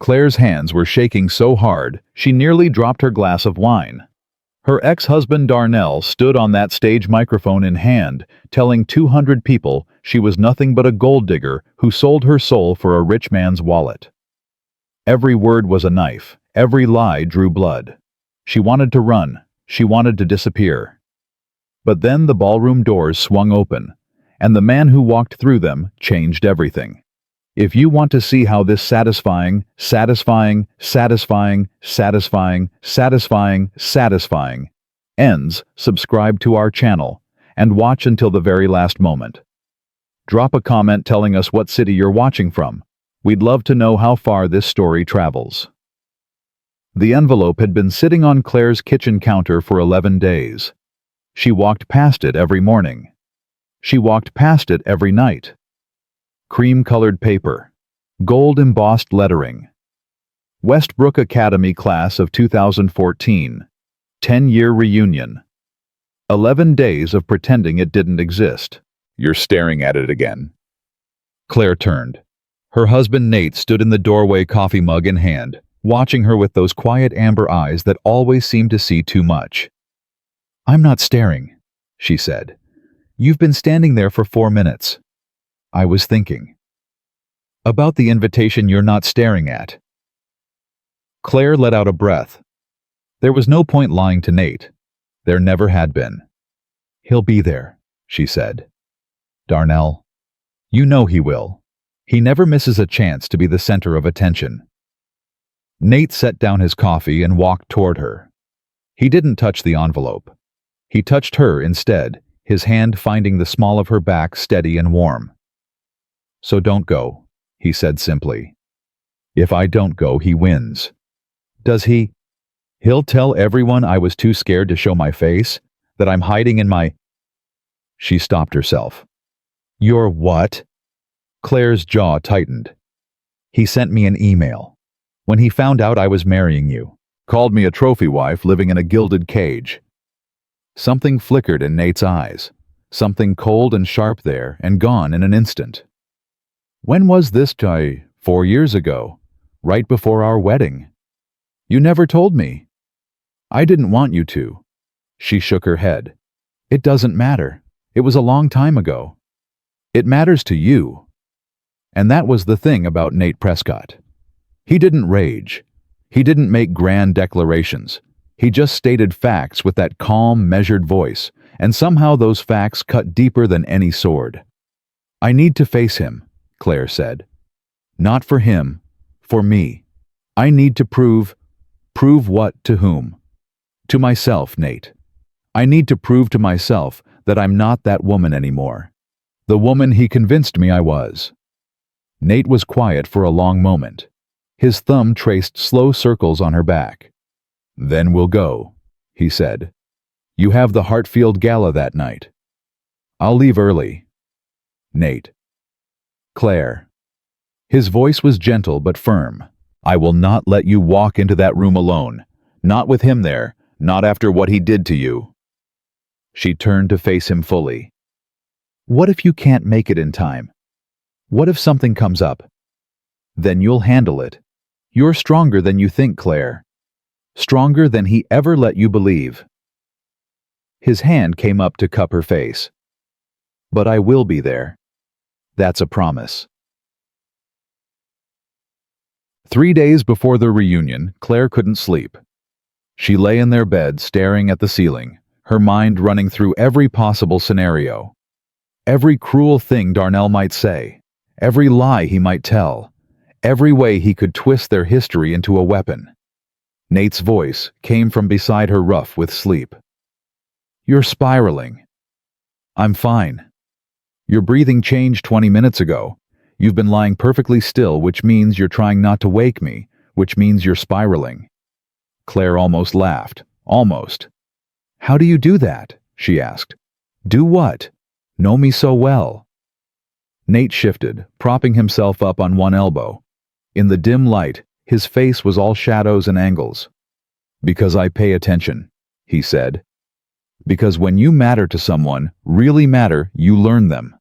Claire's hands were shaking so hard, she nearly dropped her glass of wine. Her ex-husband Darnell stood on that stage microphone in hand, telling 200 people she was nothing but a gold digger who sold her soul for a rich man's wallet. Every word was a knife, every lie drew blood. She wanted to run, she wanted to disappear. But then the ballroom doors swung open, and the man who walked through them changed everything. If you want to see how this satisfying ends, subscribe to our channel and watch until the very last moment. Drop a comment telling us what city you're watching from. We'd love to know how far this story travels. The envelope had been sitting on Claire's kitchen counter for 11 days. She walked past it every morning. She walked past it every night. Cream-colored paper, gold-embossed lettering. Westbrook Academy Class of 2014, 10-year reunion. 11 days of pretending it didn't exist. You're staring at it again. Claire turned. Her husband Nate stood in the doorway, coffee mug in hand, watching her with those quiet amber eyes that always seemed to see too much. "I'm not staring," she said. "You've been standing there for 4 minutes. I was thinking about the invitation you're not staring at." Claire let out a breath. There was no point lying to Nate. There never had been. "He'll be there," she said. "Darnell. You know he will. He never misses a chance to be the center of attention." Nate set down his coffee and walked toward her. He didn't touch the envelope. He touched her instead, his hand finding the small of her back steady and warm. "So don't go," he said simply. "If I don't go, he wins." "Does he?" "He'll tell everyone I was too scared to show my face, that I'm hiding in my—" She stopped herself. "Your what?" Claire's jaw tightened. "He sent me an email. When he found out I was marrying you, called me a trophy wife living in a gilded cage." Something flickered in Nate's eyes, something cold and sharp there and gone in an instant. "When was this, Jai? 4 years ago, right before our wedding. You never told me." "I didn't want you to." She shook her head. "It doesn't matter. It was a long time ago. It matters to you." And that was the thing about Nate Prescott. He didn't rage. He didn't make grand declarations. He just stated facts with that calm, measured voice, and somehow those facts cut deeper than any sword. "I need to face him," Claire said. "Not for him, for me. I need to prove what to whom? To myself, Nate. I need to prove to myself that I'm not that woman anymore. The woman he convinced me I was." Nate was quiet for a long moment. His thumb traced slow circles on her back. "Then we'll go," he said. "You have the Hartfield Gala that night. I'll leave early." "Nate." "Claire." His voice was gentle but firm. "I will not let you walk into that room alone. Not with him there, not after what he did to you." She turned to face him fully. "What if you can't make it in time? What if something comes up? Then you'll handle it. You're stronger than you think, Claire. Stronger than he ever let you believe." His hand came up to cup her face. "But I will be there. That's a promise." 3 days before the reunion, Claire couldn't sleep. She lay in their bed staring at the ceiling, her mind running through every possible scenario. Every cruel thing Darnell might say, every lie he might tell, every way he could twist their history into a weapon. Nate's voice came from beside her, rough with sleep. "You're spiraling." "I'm fine." "Your breathing changed 20 minutes ago. You've been lying perfectly still, which means you're trying not to wake me, which means you're spiraling." Claire almost laughed. Almost. "How do you do that?" she asked. "Do what? Know me so well." Nate shifted, propping himself up on one elbow. In the dim light, his face was all shadows and angles. "Because I pay attention," he said. "Because when you matter to someone, really matter, you learn them.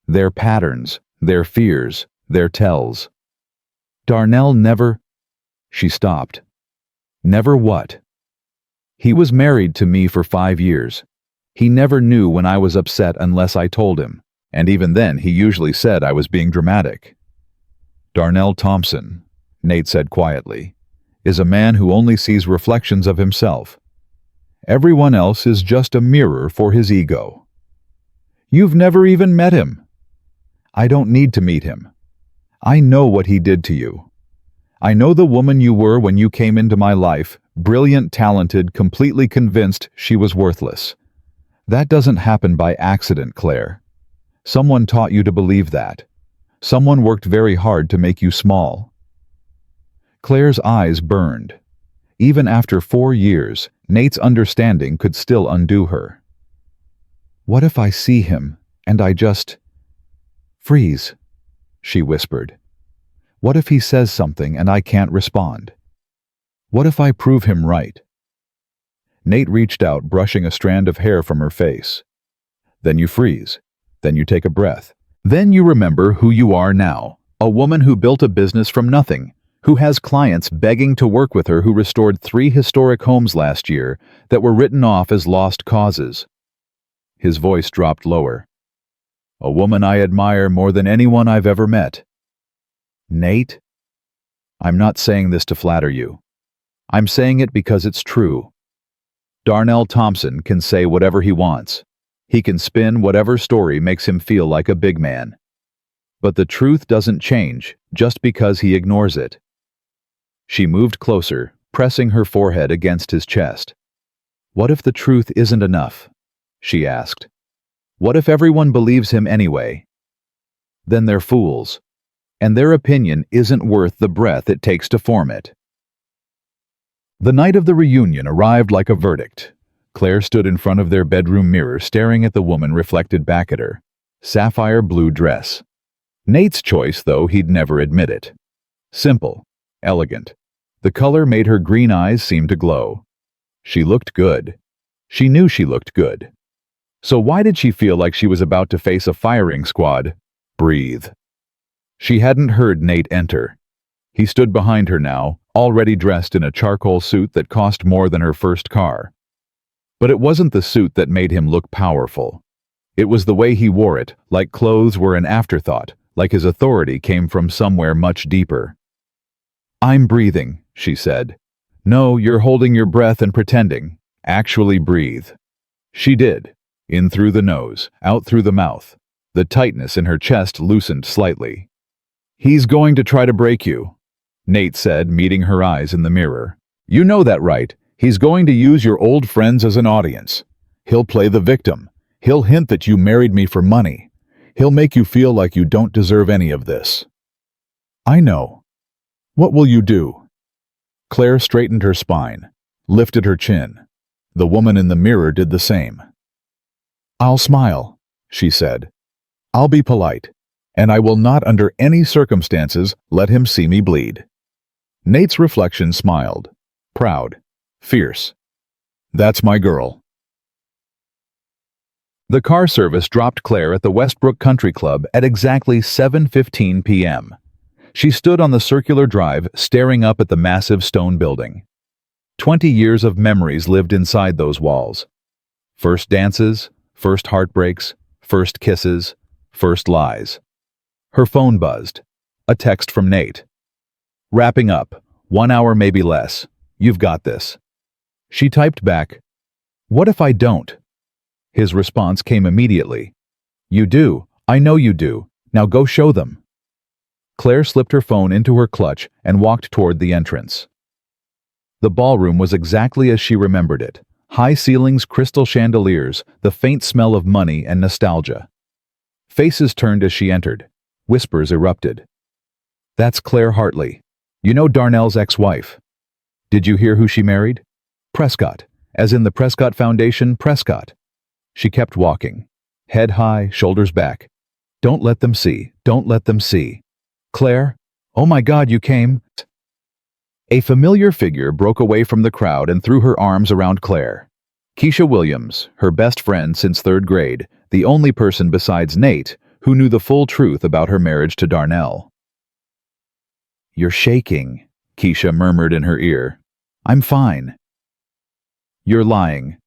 Their patterns, their fears, their tells." Darnell never... She stopped. Never what? He was married to me for 5 years. He never knew when I was upset unless I told him, and even then he usually said I was being dramatic. Darnell Thompson, Nate said quietly, is a man who only sees reflections of himself. Everyone else is just a mirror for his ego. You've never even met him. I don't need to meet him. I know what he did to you. I know the woman you were when you came into my life, brilliant, talented, completely convinced she was worthless. That doesn't happen by accident, Claire. Someone taught you to believe that. Someone worked very hard to make you small. Claire's eyes burned. Even after 4 years, Nate's understanding could still undo her. What if I see him, and I just freeze? She whispered. What if he says something and I can't respond? What if I prove him right? Nate reached out, brushing a strand of hair from her face. Then you freeze. Then you take a breath. Then you remember who you are now, a woman who built a business from nothing, who has clients begging to work with her, who restored 3 historic homes last year that were written off as lost causes. His voice dropped lower. A woman I admire more than anyone I've ever met. Nate? I'm not saying this to flatter you. I'm saying it because it's true. Darnell Thompson can say whatever he wants. He can spin whatever story makes him feel like a big man. But the truth doesn't change just because he ignores it. She moved closer, pressing her forehead against his chest. What if the truth isn't enough? She asked. What if everyone believes him anyway? Then they're fools, and their opinion isn't worth the breath it takes to form it. The night of the reunion arrived like a verdict. Claire stood in front of their bedroom mirror, staring at the woman reflected back at her. Sapphire blue dress. Nate's choice, though he'd never admit it. Simple, elegant. The color made her green eyes seem to glow. She looked good. She knew she looked good. So why did she feel like she was about to face a firing squad? Breathe. She hadn't heard Nate enter. He stood behind her now, already dressed in a charcoal suit that cost more than her first car. But it wasn't the suit that made him look powerful. It was the way he wore it, like clothes were an afterthought, like his authority came from somewhere much deeper. I'm breathing, she said. No, you're holding your breath and pretending. Actually breathe. She did. In through the nose, out through the mouth. The tightness in her chest loosened slightly. He's going to try to break you, Nate said, meeting her eyes in the mirror. You know that, right? He's going to use your old friends as an audience. He'll play the victim. He'll hint that you married me for money. He'll make you feel like you don't deserve any of this. I know. What will you do? Claire straightened her spine, lifted her chin. The woman in the mirror did the same. I'll smile, she said. I'll be polite, and I will not under any circumstances let him see me bleed. Nate's reflection smiled, proud, fierce. That's my girl. The car service dropped Claire at the Westbrook Country Club at exactly 7:15 p.m. She stood on the circular drive, staring up at the massive stone building. 20 years of memories lived inside those walls. First dances, first heartbreaks, first kisses, first lies. Her phone buzzed. A text from Nate. Wrapping up. 1 hour, maybe less. You've got this. She typed back, what if I don't? His response came immediately. You do. I know you do. Now go show them. Claire slipped her phone into her clutch and walked toward the entrance. The ballroom was exactly as she remembered it. High ceilings, crystal chandeliers, the faint smell of money and nostalgia. Faces turned as she entered. Whispers erupted. That's Claire Hartley. You know Darnell's ex-wife. Did you hear who she married? Prescott, as in the Prescott Foundation, Prescott. She kept walking. Head high, shoulders back. Don't let them see. Don't let them see. Claire? Oh my God, you came. A familiar figure broke away from the crowd and threw her arms around Claire. Keisha Williams, her best friend since 3rd grade, the only person besides Nate who knew the full truth about her marriage to Darnell. You're shaking, Keisha murmured in her ear. I'm fine. You're lying.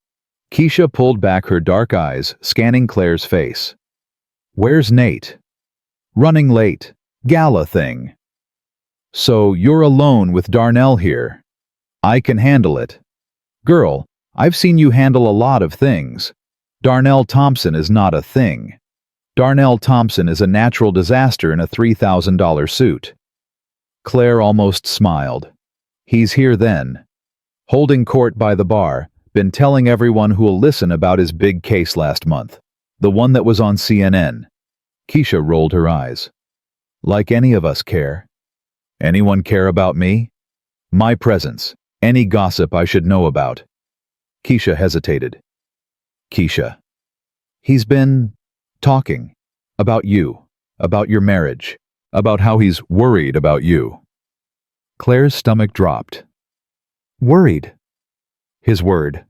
Keisha pulled back her dark eyes, scanning Claire's face. Where's Nate? Running late. Gala thing. So you're alone with Darnell here. I can handle it. Girl, I've seen you handle a lot of things. Darnell Thompson is not a thing. Darnell Thompson is a natural disaster in a $3,000 suit. Claire almost smiled. He's here then. Holding court by the bar, been telling everyone who'll listen about his big case last month. The one that was on CNN. Keisha rolled her eyes. Like any of us care. Anyone care about me? My presence. Any gossip I should know about. Keisha hesitated. Keisha. He's been talking about you, about your marriage, about how he's worried about you. Claire's stomach dropped. Worried? His word.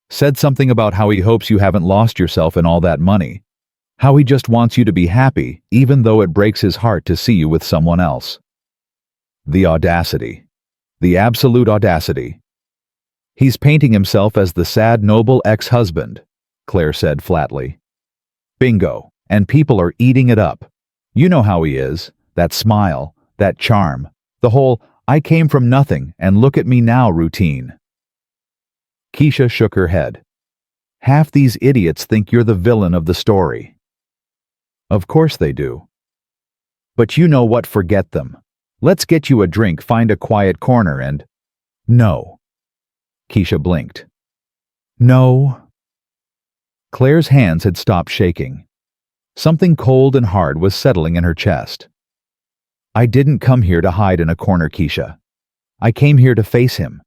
Said something about how he hopes you haven't lost yourself in all that money. How he just wants you to be happy, even though it breaks his heart to see you with someone else. The audacity. The absolute audacity. He's painting himself as the sad, noble ex-husband, Claire said flatly. Bingo, and people are eating it up. You know how he is, that smile, that charm, the whole I came from nothing and look at me now routine. Keisha shook her head. Half these idiots think you're the villain of the story. Of course they do. But you know what, forget them. Let's get you a drink, find a quiet corner and… No. Keisha blinked. No. Claire's hands had stopped shaking. Something cold and hard was settling in her chest. I didn't come here to hide in a corner, Keisha. I came here to face him.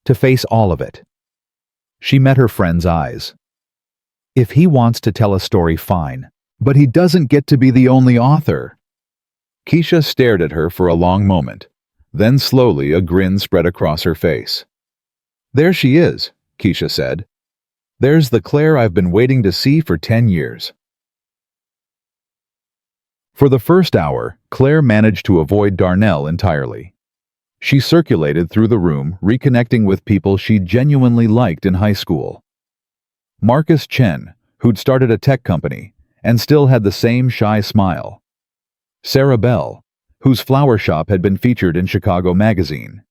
To face all of it. She met her friend's eyes. If he wants to tell a story, fine. But he doesn't get to be the only author. Keisha stared at her for a long moment. Then slowly a grin spread across her face. There she is, Keisha said. There's the Claire I've been waiting to see for 10 years. For the first hour, Claire managed to avoid Darnell entirely. She circulated through the room, reconnecting with people she genuinely liked in high school. Marcus Chen, who'd started a tech company, and still had the same shy smile. Sarah Bell, whose flower shop had been featured in Chicago Magazine.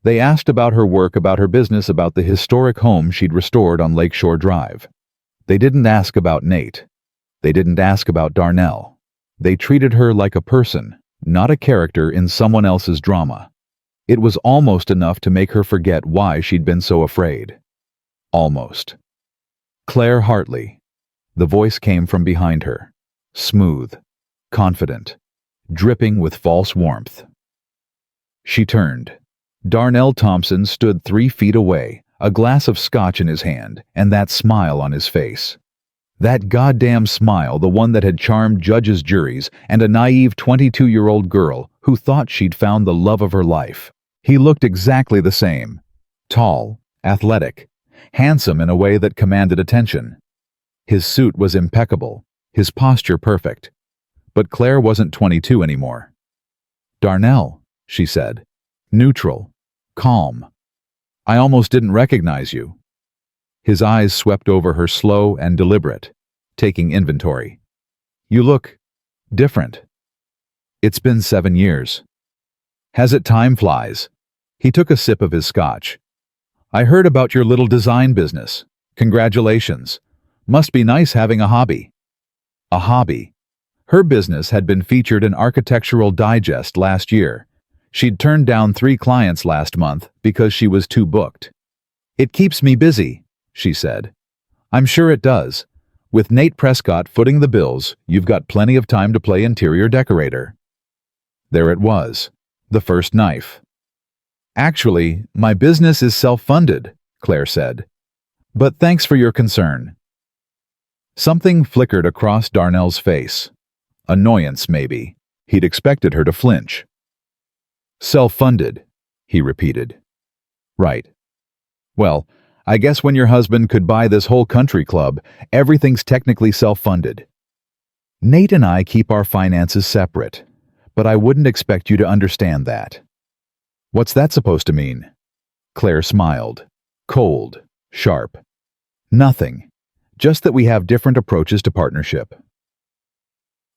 They asked about her work, about her business, about the historic home she'd restored on Lakeshore Drive. They didn't ask about Nate. They didn't ask about Darnell. They treated her like a person, not a character in someone else's drama. It was almost enough to make her forget why she'd been so afraid. Almost. Claire Hartley. The voice came from behind her. Smooth. Confident. Dripping with false warmth. She turned. Darnell Thompson stood 3 feet away, a glass of scotch in his hand, and that smile on his face. That goddamn smile, the one that had charmed judges, juries, and a naive 22-year-old girl who thought she'd found the love of her life. He looked exactly the same. Tall, athletic, handsome in a way that commanded attention. His suit was impeccable, his posture perfect. But Claire wasn't 22 anymore. Darnell, she said. Neutral. Calm. I almost didn't recognize you. His eyes swept over her, slow and deliberate, taking inventory. You look different. It's been 7 years. Has it? Time flies. He took a sip of his scotch. I heard about your little design business. Congratulations. Must be nice having a hobby. A hobby. Her business had been featured in Architectural Digest last year. She'd turned down 3 clients last month because she was too booked. It keeps me busy, she said. I'm sure it does. With Nate Prescott footing the bills, you've got plenty of time to play interior decorator. There it was. The first knife. Actually, my business is self-funded, Claire said. But thanks for your concern. Something flickered across Darnell's face. Annoyance, maybe. He'd expected her to flinch. Self-funded, he repeated. Right. Well, I guess when your husband could buy this whole country club, everything's technically self-funded. Nate and I keep our finances separate, but I wouldn't expect you to understand that. What's that supposed to mean? Claire smiled. Cold. Sharp. Nothing. Just that we have different approaches to partnership.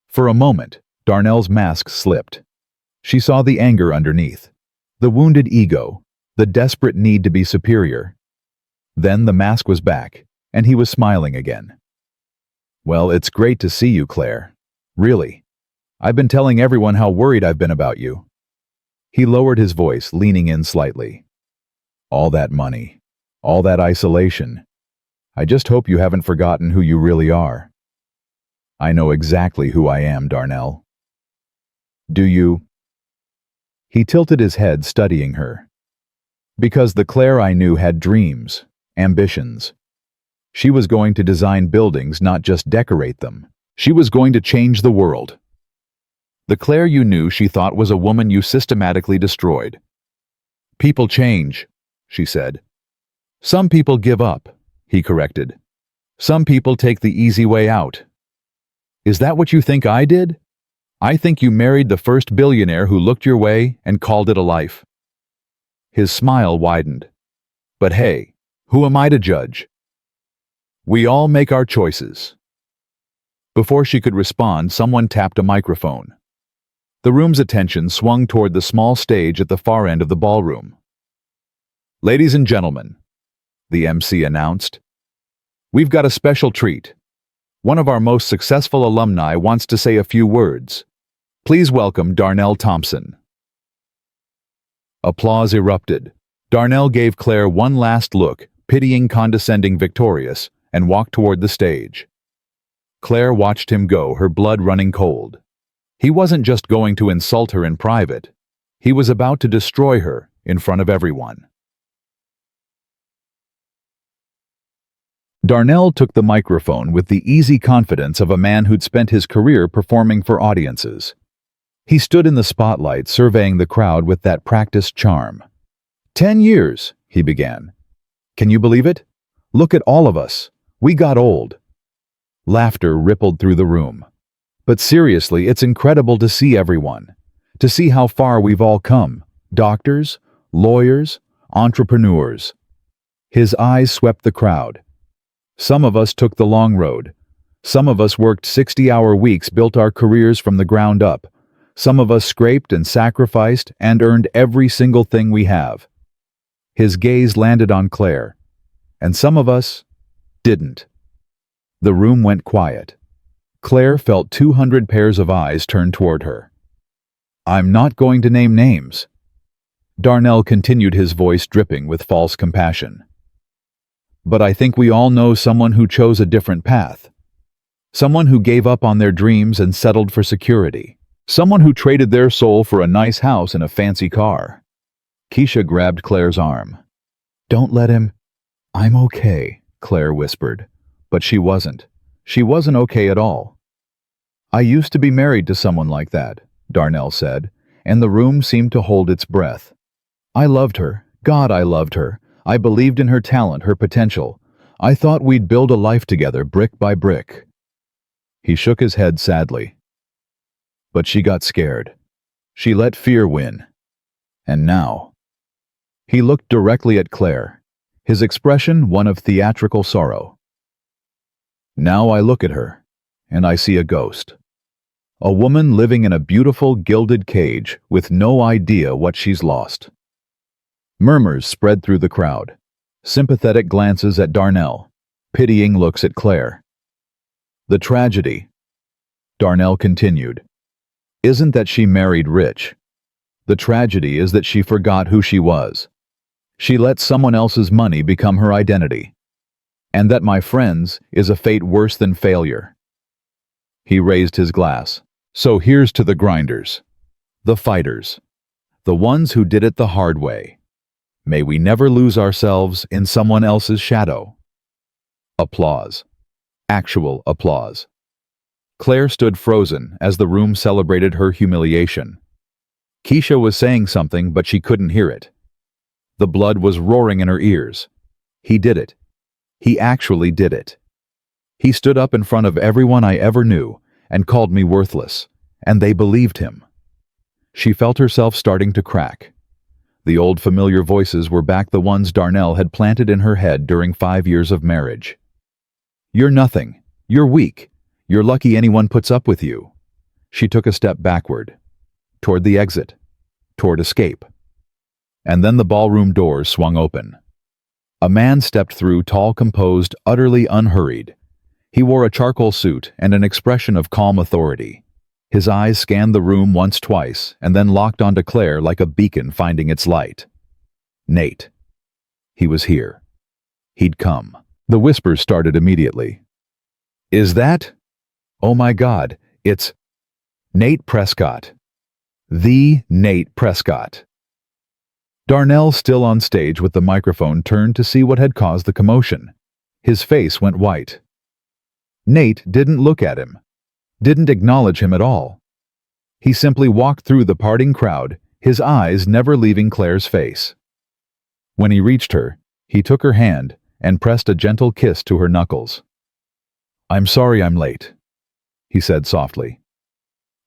For a moment, Darnell's mask slipped. She saw the anger underneath. The wounded ego. The desperate need to be superior. Then the mask was back, and he was smiling again. Well, it's great to see you, Claire. Really. I've been telling everyone how worried I've been about you. He lowered his voice, leaning in slightly. All that money. All that isolation. I just hope you haven't forgotten who you really are. I know exactly who I am, Darnell. Do you? He tilted his head, studying her. Because the Claire I knew had dreams, ambitions. She was going to design buildings, not just decorate them. She was going to change the world. The Claire you knew she thought was a woman you systematically destroyed. People change, she said. Some people give up, he corrected. Some people take the easy way out. Is that what you think I did? I think you married the first billionaire who looked your way and called it a life. His smile widened. But hey, who am I to judge? We all make our choices. Before she could respond, someone tapped a microphone. The room's attention swung toward the small stage at the far end of the ballroom. Ladies and gentlemen, the MC announced, we've got a special treat. One of our most successful alumni wants to say a few words. Please welcome Darnell Thompson. Applause erupted. Darnell gave Claire one last look, pitying, condescending, victorious, and walked toward the stage. Claire watched him go, her blood running cold. He wasn't just going to insult her in private. He was about to destroy her in front of everyone. Darnell took the microphone with the easy confidence of a man who'd spent his career performing for audiences. He stood in the spotlight, surveying the crowd with that practiced charm. 10 years, he began. Can you believe it? Look at all of us. We got old. Laughter rippled through the room. But seriously, it's incredible to see everyone. To see how far we've all come. Doctors, lawyers, entrepreneurs. His eyes swept the crowd. Some of us took the long road. Some of us worked 60-hour weeks, built our careers from the ground up. Some of us scraped and sacrificed and earned every single thing we have. His gaze landed on Claire. And some of us didn't. The room went quiet. Claire felt 200 pairs of eyes turn toward her. I'm not going to name names. Darnell continued, his voice dripping with false compassion. But I think we all know someone who chose a different path. Someone who gave up on their dreams and settled for security. Someone who traded their soul for a nice house and a fancy car. Keisha grabbed Claire's arm. Don't let him. I'm okay, Claire whispered. But she wasn't. She wasn't okay at all. I used to be married to someone like that, Darnell said, and the room seemed to hold its breath. I loved her. God, I loved her. I believed in her talent, her potential. I thought we'd build a life together, brick by brick. He shook his head sadly. But she got scared. She let fear win. And now. He looked directly at Claire, his expression one of theatrical sorrow. Now I look at her, and I see a ghost. A woman living in a beautiful gilded cage with no idea what she's lost. Murmurs spread through the crowd. Sympathetic glances at Darnell. Pitying looks at Claire. The tragedy, Darnell continued, isn't that she married rich. The tragedy is that she forgot who she was. She let someone else's money become her identity. And that, my friends, is a fate worse than failure. He raised his glass. So here's to the grinders, the fighters, the ones who did it the hard way. May we never lose ourselves in someone else's shadow. Applause. Actual applause. Claire stood frozen as the room celebrated her humiliation. Keisha was saying something, but she couldn't hear it. The blood was roaring in her ears. He did it. He actually did it. He stood up in front of everyone I ever knew and called me worthless, and they believed him. She felt herself starting to crack. The old familiar voices were back, the ones Darnell had planted in her head during 5 years of marriage. "You're nothing. You're weak. You're lucky anyone puts up with you." She took a step backward, toward the exit, toward escape. And then the ballroom doors swung open. A man stepped through, tall, composed, utterly unhurried. He wore a charcoal suit and an expression of calm authority. His eyes scanned the room once, twice, and then locked onto Claire like a beacon finding its light. Nate. He was here. He'd come. The whispers started immediately. "Is that? Oh my God, it's Nate Prescott. The Nate Prescott." Darnell, still on stage with the microphone, turned to see what had caused the commotion. His face went white. Nate didn't look at him, didn't acknowledge him at all. He simply walked through the parting crowd, his eyes never leaving Claire's face. When he reached her, he took her hand and pressed a gentle kiss to her knuckles. "I'm sorry I'm late," he said softly.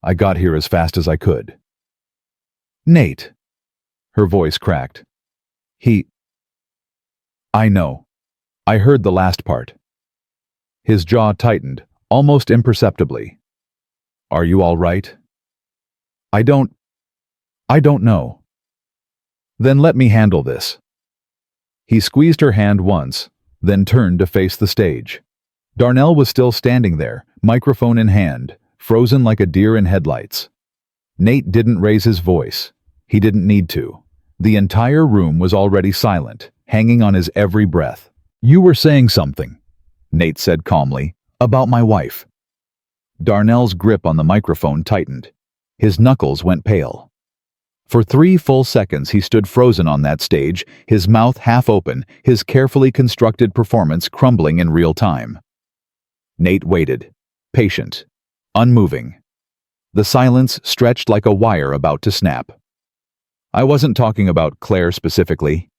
"I got here as fast as I could." "Nate." Her voice cracked. I know. I heard the last part." His jaw tightened, almost imperceptibly. "Are you all right?" I don't know." "Then let me handle this." He squeezed her hand once, then turned to face the stage. Darnell was still standing there, microphone in hand, frozen like a deer in headlights. Nate didn't raise his voice. He didn't need to. The entire room was already silent, hanging on his every breath. "You were saying something," Nate said calmly, "about my wife." Darnell's grip on the microphone tightened. His knuckles went pale. For 3 full seconds he stood frozen on that stage, his mouth half open, his carefully constructed performance crumbling in real time. Nate waited, patient, unmoving. The silence stretched like a wire about to snap. "I wasn't talking about Claire specifically."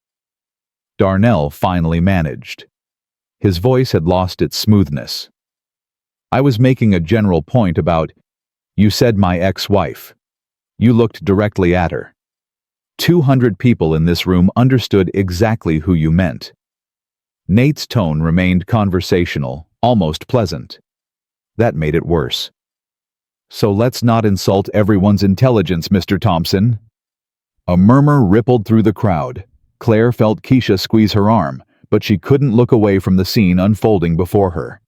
Darnell finally managed. His voice had lost its smoothness. "I was making a general point about, you said my ex-wife. You looked directly at her. 200 people in this room understood exactly who you meant." Nate's tone remained conversational, almost pleasant. That made it worse. "So let's not insult everyone's intelligence, Mr. Thompson." A murmur rippled through the crowd. Claire felt Keisha squeeze her arm, but she couldn't look away from the scene unfolding before her.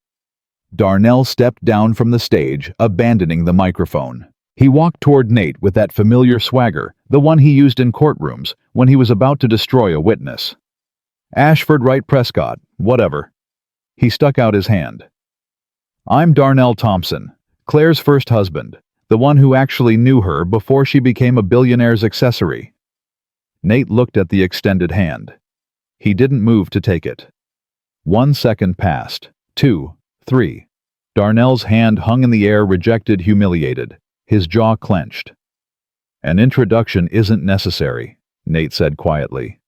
Darnell stepped down from the stage, abandoning the microphone. He walked toward Nate with that familiar swagger, the one he used in courtrooms when he was about to destroy a witness. "Ashford Wright Prescott, whatever." He stuck out his hand. "I'm Darnell Thompson, Claire's first husband, the one who actually knew her before she became a billionaire's accessory." Nate looked at the extended hand. He didn't move to take it. 1 second passed. 2, 3. Darnell's hand hung in the air, rejected, humiliated. His jaw clenched. "An introduction isn't necessary," Nate said quietly.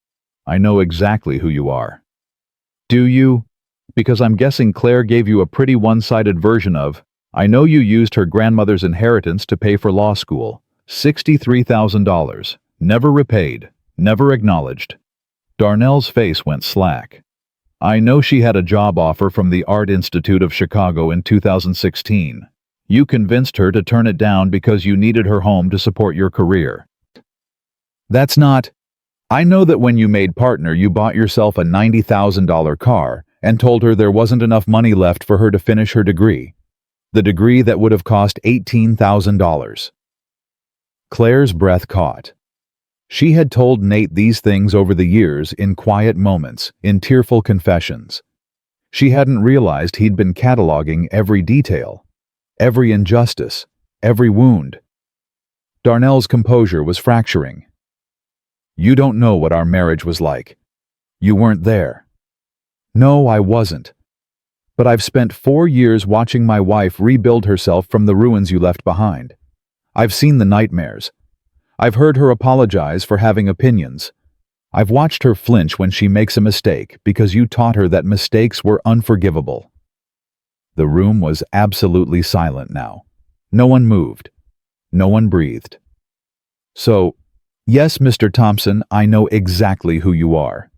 "I know exactly who you are." "Do you? Because I'm guessing Claire gave you a pretty one-sided version of, I know you used her grandmother's inheritance to pay for law school. $63,000. Never repaid. Never acknowledged." Darnell's face went slack. "I know she had a job offer from the Art Institute of Chicago in 2016. You convinced her to turn it down because you needed her home to support your career." "That's not... I know that when you made partner you bought yourself a $90,000 car and told her there wasn't enough money left for her to finish her degree. The degree that would have cost $18,000. Claire's breath caught. She had told Nate these things over the years in quiet moments, in tearful confessions. She hadn't realized he'd been cataloging every detail, every injustice, every wound. Darnell's composure was fracturing. "You don't know what our marriage was like. You weren't there." "No, I wasn't. But I've spent 4 years watching my wife rebuild herself from the ruins you left behind. I've seen the nightmares. I've heard her apologize for having opinions. I've watched her flinch when she makes a mistake because you taught her that mistakes were unforgivable." The room was absolutely silent now. No one moved. No one breathed. "So, Yes, Mr. Thompson, I know exactly who you are.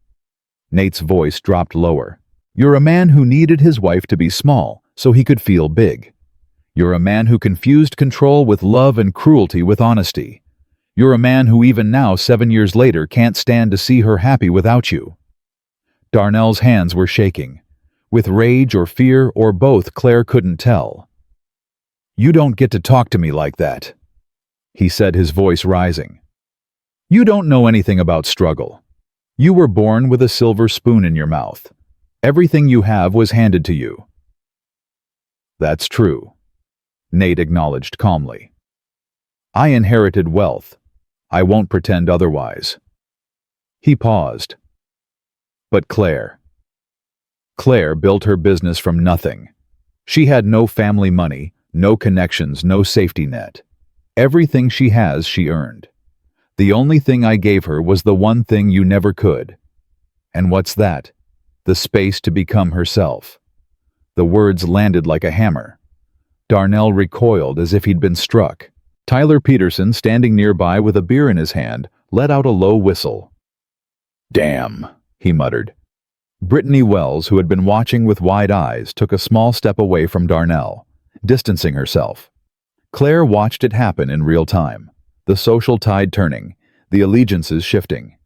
Nate's voice dropped lower. You're a man who needed his wife to be small so he could feel big. You're a man who confused control with love and cruelty with honesty. You're a man who even now, 7 years later, can't stand to see her happy without you. Darnell's hands were shaking. With rage or fear or both, Claire couldn't tell. You don't get to talk to me like that, he said, his voice rising. You don't know anything about struggle. You were born with a silver spoon in your mouth. Everything you have was handed to you. That's true, Nate acknowledged calmly. I inherited wealth. I won't pretend otherwise. He paused. But Claire built her business from nothing. She had no family money, no connections, no safety net. Everything she has, she earned. The only thing I gave her was the one thing you never could. And what's that? The space to become herself. The words landed like a hammer. Darnell recoiled as if he'd been struck. Tyler Peterson, standing nearby with a beer in his hand, let out a low whistle. Damn, he muttered. Brittany Wells, who had been watching with wide eyes, took a small step away from Darnell, distancing herself. Claire watched it happen in real time, the social tide turning, the allegiances shifting.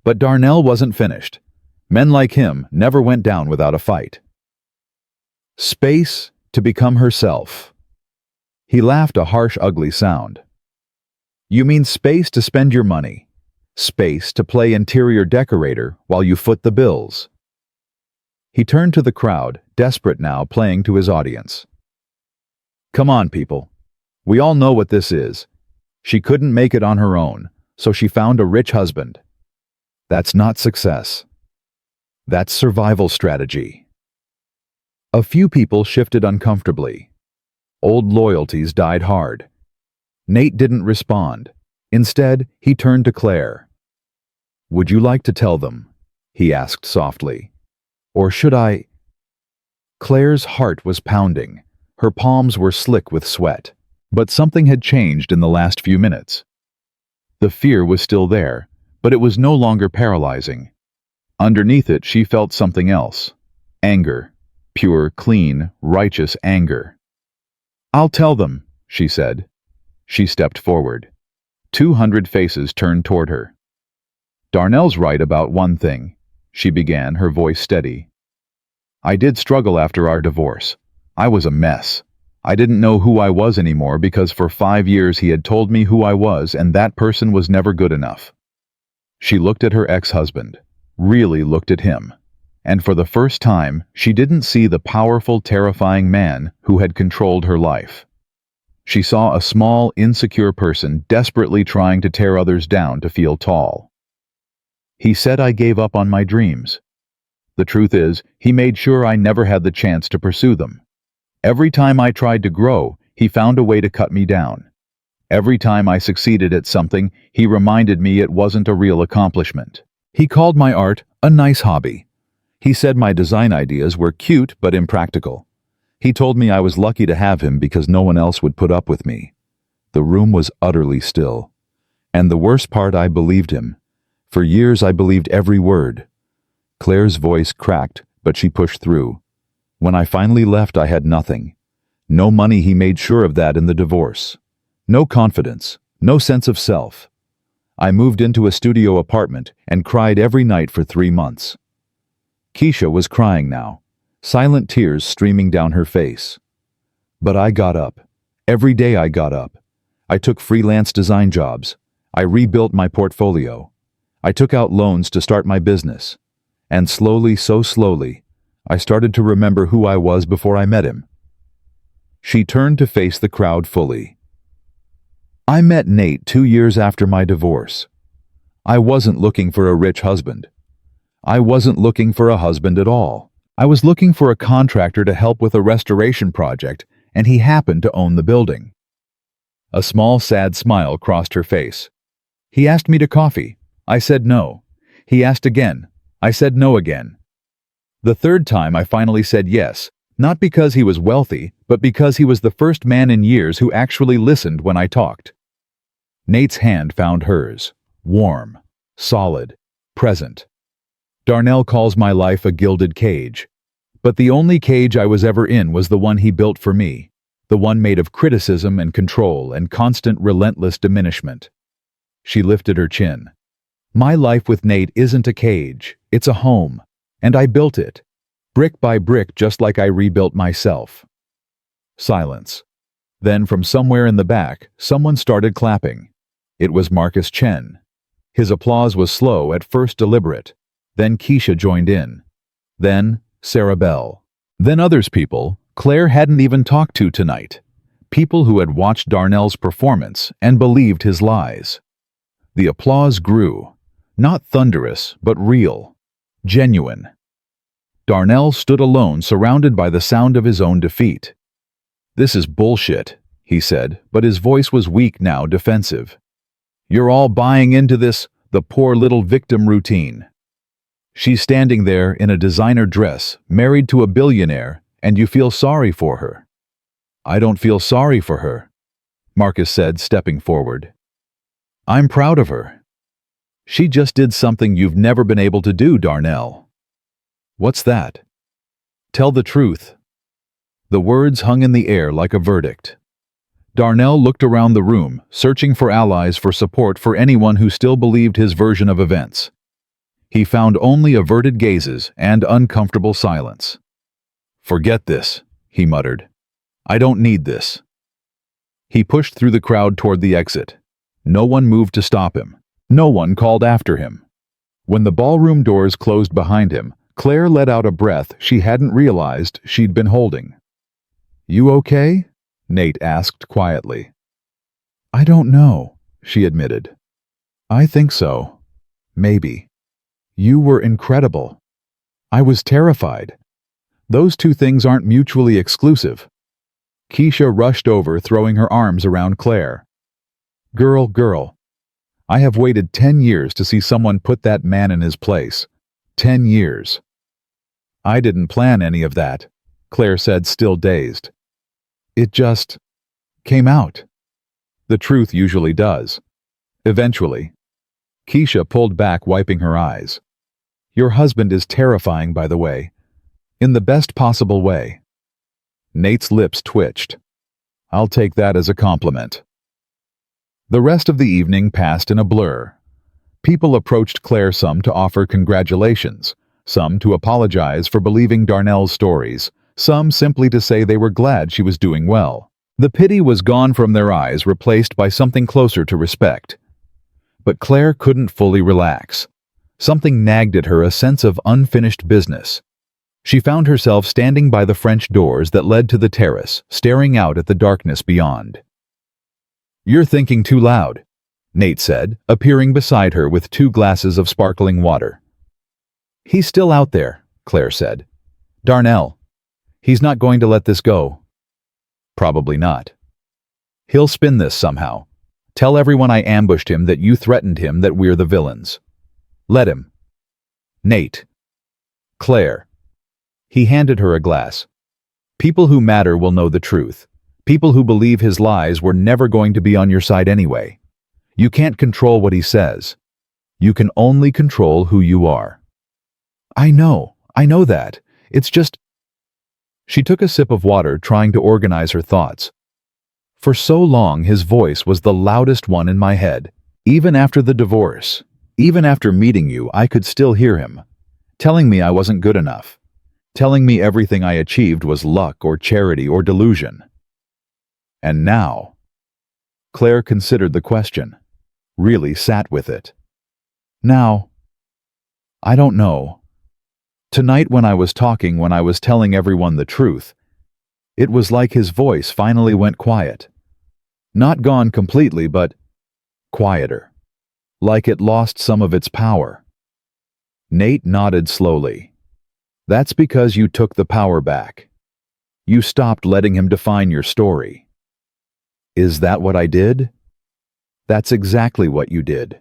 But Darnell wasn't finished. Men like him never went down without a fight. Space to become herself. He laughed, a harsh, ugly sound. You mean space to spend your money? Space to play interior decorator while you foot the bills? He turned to the crowd, desperate now, playing to his audience. Come on, people. We all know what this is. She couldn't make it on her own, so she found a rich husband. That's not success. That's survival strategy. A few people shifted uncomfortably. Old loyalties died hard. Nate didn't respond. Instead, he turned to Claire. Would you like to tell them? He asked softly. Or should I? Claire's heart was pounding. Her palms were slick with sweat. But something had changed in the last few minutes. The fear was still there, but it was no longer paralyzing. Underneath it, she felt something else. Anger. Pure, clean, righteous anger. I'll tell them, she said. She stepped forward. 200 faces turned toward her. Darnell's right about one thing, she began, her voice steady. I did struggle after our divorce. I was a mess. I didn't know who I was anymore because for 5 years he had told me who I was, and that person was never good enough. She looked at her ex-husband, really looked at him, and for the first time she didn't see the powerful, terrifying man who had controlled her life. She saw a small, insecure person desperately trying to tear others down to feel tall. He said I gave up on my dreams. The truth is, he made sure I never had the chance to pursue them. Every time I tried to grow, he found a way to cut me down. Every time I succeeded at something, he reminded me it wasn't a real accomplishment. He called my art a nice hobby. He said my design ideas were cute but impractical. He told me I was lucky to have him because no one else would put up with me. The room was utterly still. And the worst part, I believed him. For years I believed every word. Claire's voice cracked, but she pushed through. When I finally left, I had nothing. No money, he made sure of that in the divorce. No confidence, no sense of self. I moved into a studio apartment and cried every night for 3 months. Keisha was crying now, silent tears streaming down her face. But I got up. Every day I got up. I took freelance design jobs. I rebuilt my portfolio. I took out loans to start my business. And slowly, so slowly, I started to remember who I was before I met him. She turned to face the crowd fully. I met Nate 2 years after my divorce. I wasn't looking for a rich husband. I wasn't looking for a husband at all. I was looking for a contractor to help with a restoration project, and he happened to own the building. A small, sad smile crossed her face. He asked me to coffee. I said no. He asked again. I said no again. The third time I finally said yes, not because he was wealthy, but because he was the first man in years who actually listened when I talked. Nate's hand found hers. Warm, solid, present. Darnell calls my life a gilded cage. But the only cage I was ever in was the one he built for me, the one made of criticism and control and constant relentless diminishment. She lifted her chin. My life with Nate isn't a cage, it's a home, and I built it, brick by brick, just like I rebuilt myself. Silence. Then from somewhere in the back, someone started clapping. It was Marcus Chen. His applause was slow, at first deliberate. Then Keisha joined in. Then Sarah Bell. Then others, people Claire hadn't even talked to tonight. People who had watched Darnell's performance and believed his lies. The applause grew. Not thunderous, but real. Genuine. Darnell stood alone, surrounded by the sound of his own defeat. "This is bullshit," he said, but his voice was weak now, defensive. "You're all buying into this, the poor little victim routine. She's standing there in a designer dress, married to a billionaire, and you feel sorry for her." "I don't feel sorry for her," Marcus said, stepping forward. "I'm proud of her. She just did something you've never been able to do, Darnell." "What's that?" "Tell the truth." The words hung in the air like a verdict. Darnell looked around the room, searching for allies, for support, for anyone who still believed his version of events. He found only averted gazes and uncomfortable silence. "Forget this," he muttered. "I don't need this." He pushed through the crowd toward the exit. No one moved to stop him. No one called after him. When the ballroom doors closed behind him, Claire let out a breath she hadn't realized she'd been holding. "You okay?" Nate asked quietly. "I don't know," she admitted. "I think so. Maybe. You were incredible. I was terrified. Those two things aren't mutually exclusive." Keisha rushed over, throwing her arms around Claire. Girl, I have waited 10 years to see someone put that man in his place. 10 years. "I didn't plan any of that," Claire said, still dazed. "It just came out. The truth usually does. Eventually." Keisha pulled back, wiping her eyes. "Your husband is terrifying, by the way. In the best possible way." Nate's lips twitched. "I'll take that as a compliment." The rest of the evening passed in a blur. People approached Claire, some to offer congratulations, some to apologize for believing Darnell's stories, some simply to say they were glad she was doing well. The pity was gone from their eyes, replaced by something closer to respect. But Claire couldn't fully relax. Something nagged at her, a sense of unfinished business. She found herself standing by the French doors that led to the terrace, staring out at the darkness beyond. "You're thinking too loud," Nate said, appearing beside her with 2 glasses of sparkling water. "He's still out there," Claire said. "Darnell. He's not going to let this go." "Probably not. He'll spin this somehow. Tell everyone I ambushed him, that you threatened him, that we're the villains. Let him." "Nate." "Claire." He handed her a glass. "People who matter will know the truth. People who believe his lies were never going to be on your side anyway. You can't control what he says. You can only control who you are." I know that. It's just..." She took a sip of water, trying to organize her thoughts. "For so long his voice was the loudest one in my head. Even after the divorce, even after meeting you, I could still hear him, telling me I wasn't good enough, telling me everything I achieved was luck or charity or delusion. And now..." Claire considered the question, really sat with it. "Now, I don't know. Tonight when I was telling everyone the truth, it was like his voice finally went quiet. Not gone completely, but quieter. Like it lost some of its power." Nate nodded slowly. "That's because you took the power back. You stopped letting him define your story." "Is that what I did?" "That's exactly what you did."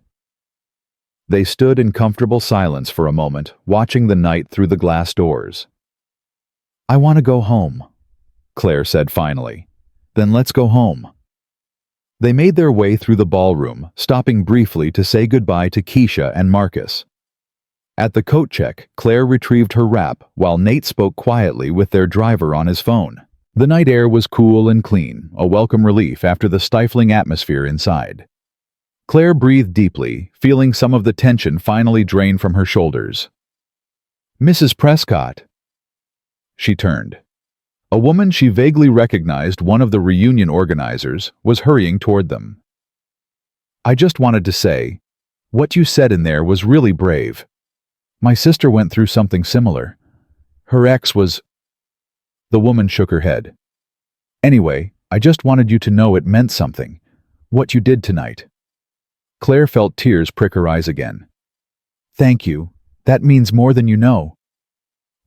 They stood in comfortable silence for a moment, watching the night through the glass doors. "I want to go home," Claire said finally. "Then let's go home." They made their way through the ballroom, stopping briefly to say goodbye to Keisha and Marcus. At the coat check, Claire retrieved her wrap while Nate spoke quietly with their driver on his phone. The night air was cool and clean, a welcome relief after the stifling atmosphere inside. Claire breathed deeply, feeling some of the tension finally drain from her shoulders. "Mrs. Prescott." She turned. A woman she vaguely recognized, one of the reunion organizers, was hurrying toward them. "I just wanted to say, what you said in there was really brave. My sister went through something similar. Her ex was—" The woman shook her head. "Anyway, I just wanted you to know it meant something, what you did tonight." Claire felt tears prick her eyes again. "Thank you. That means more than you know."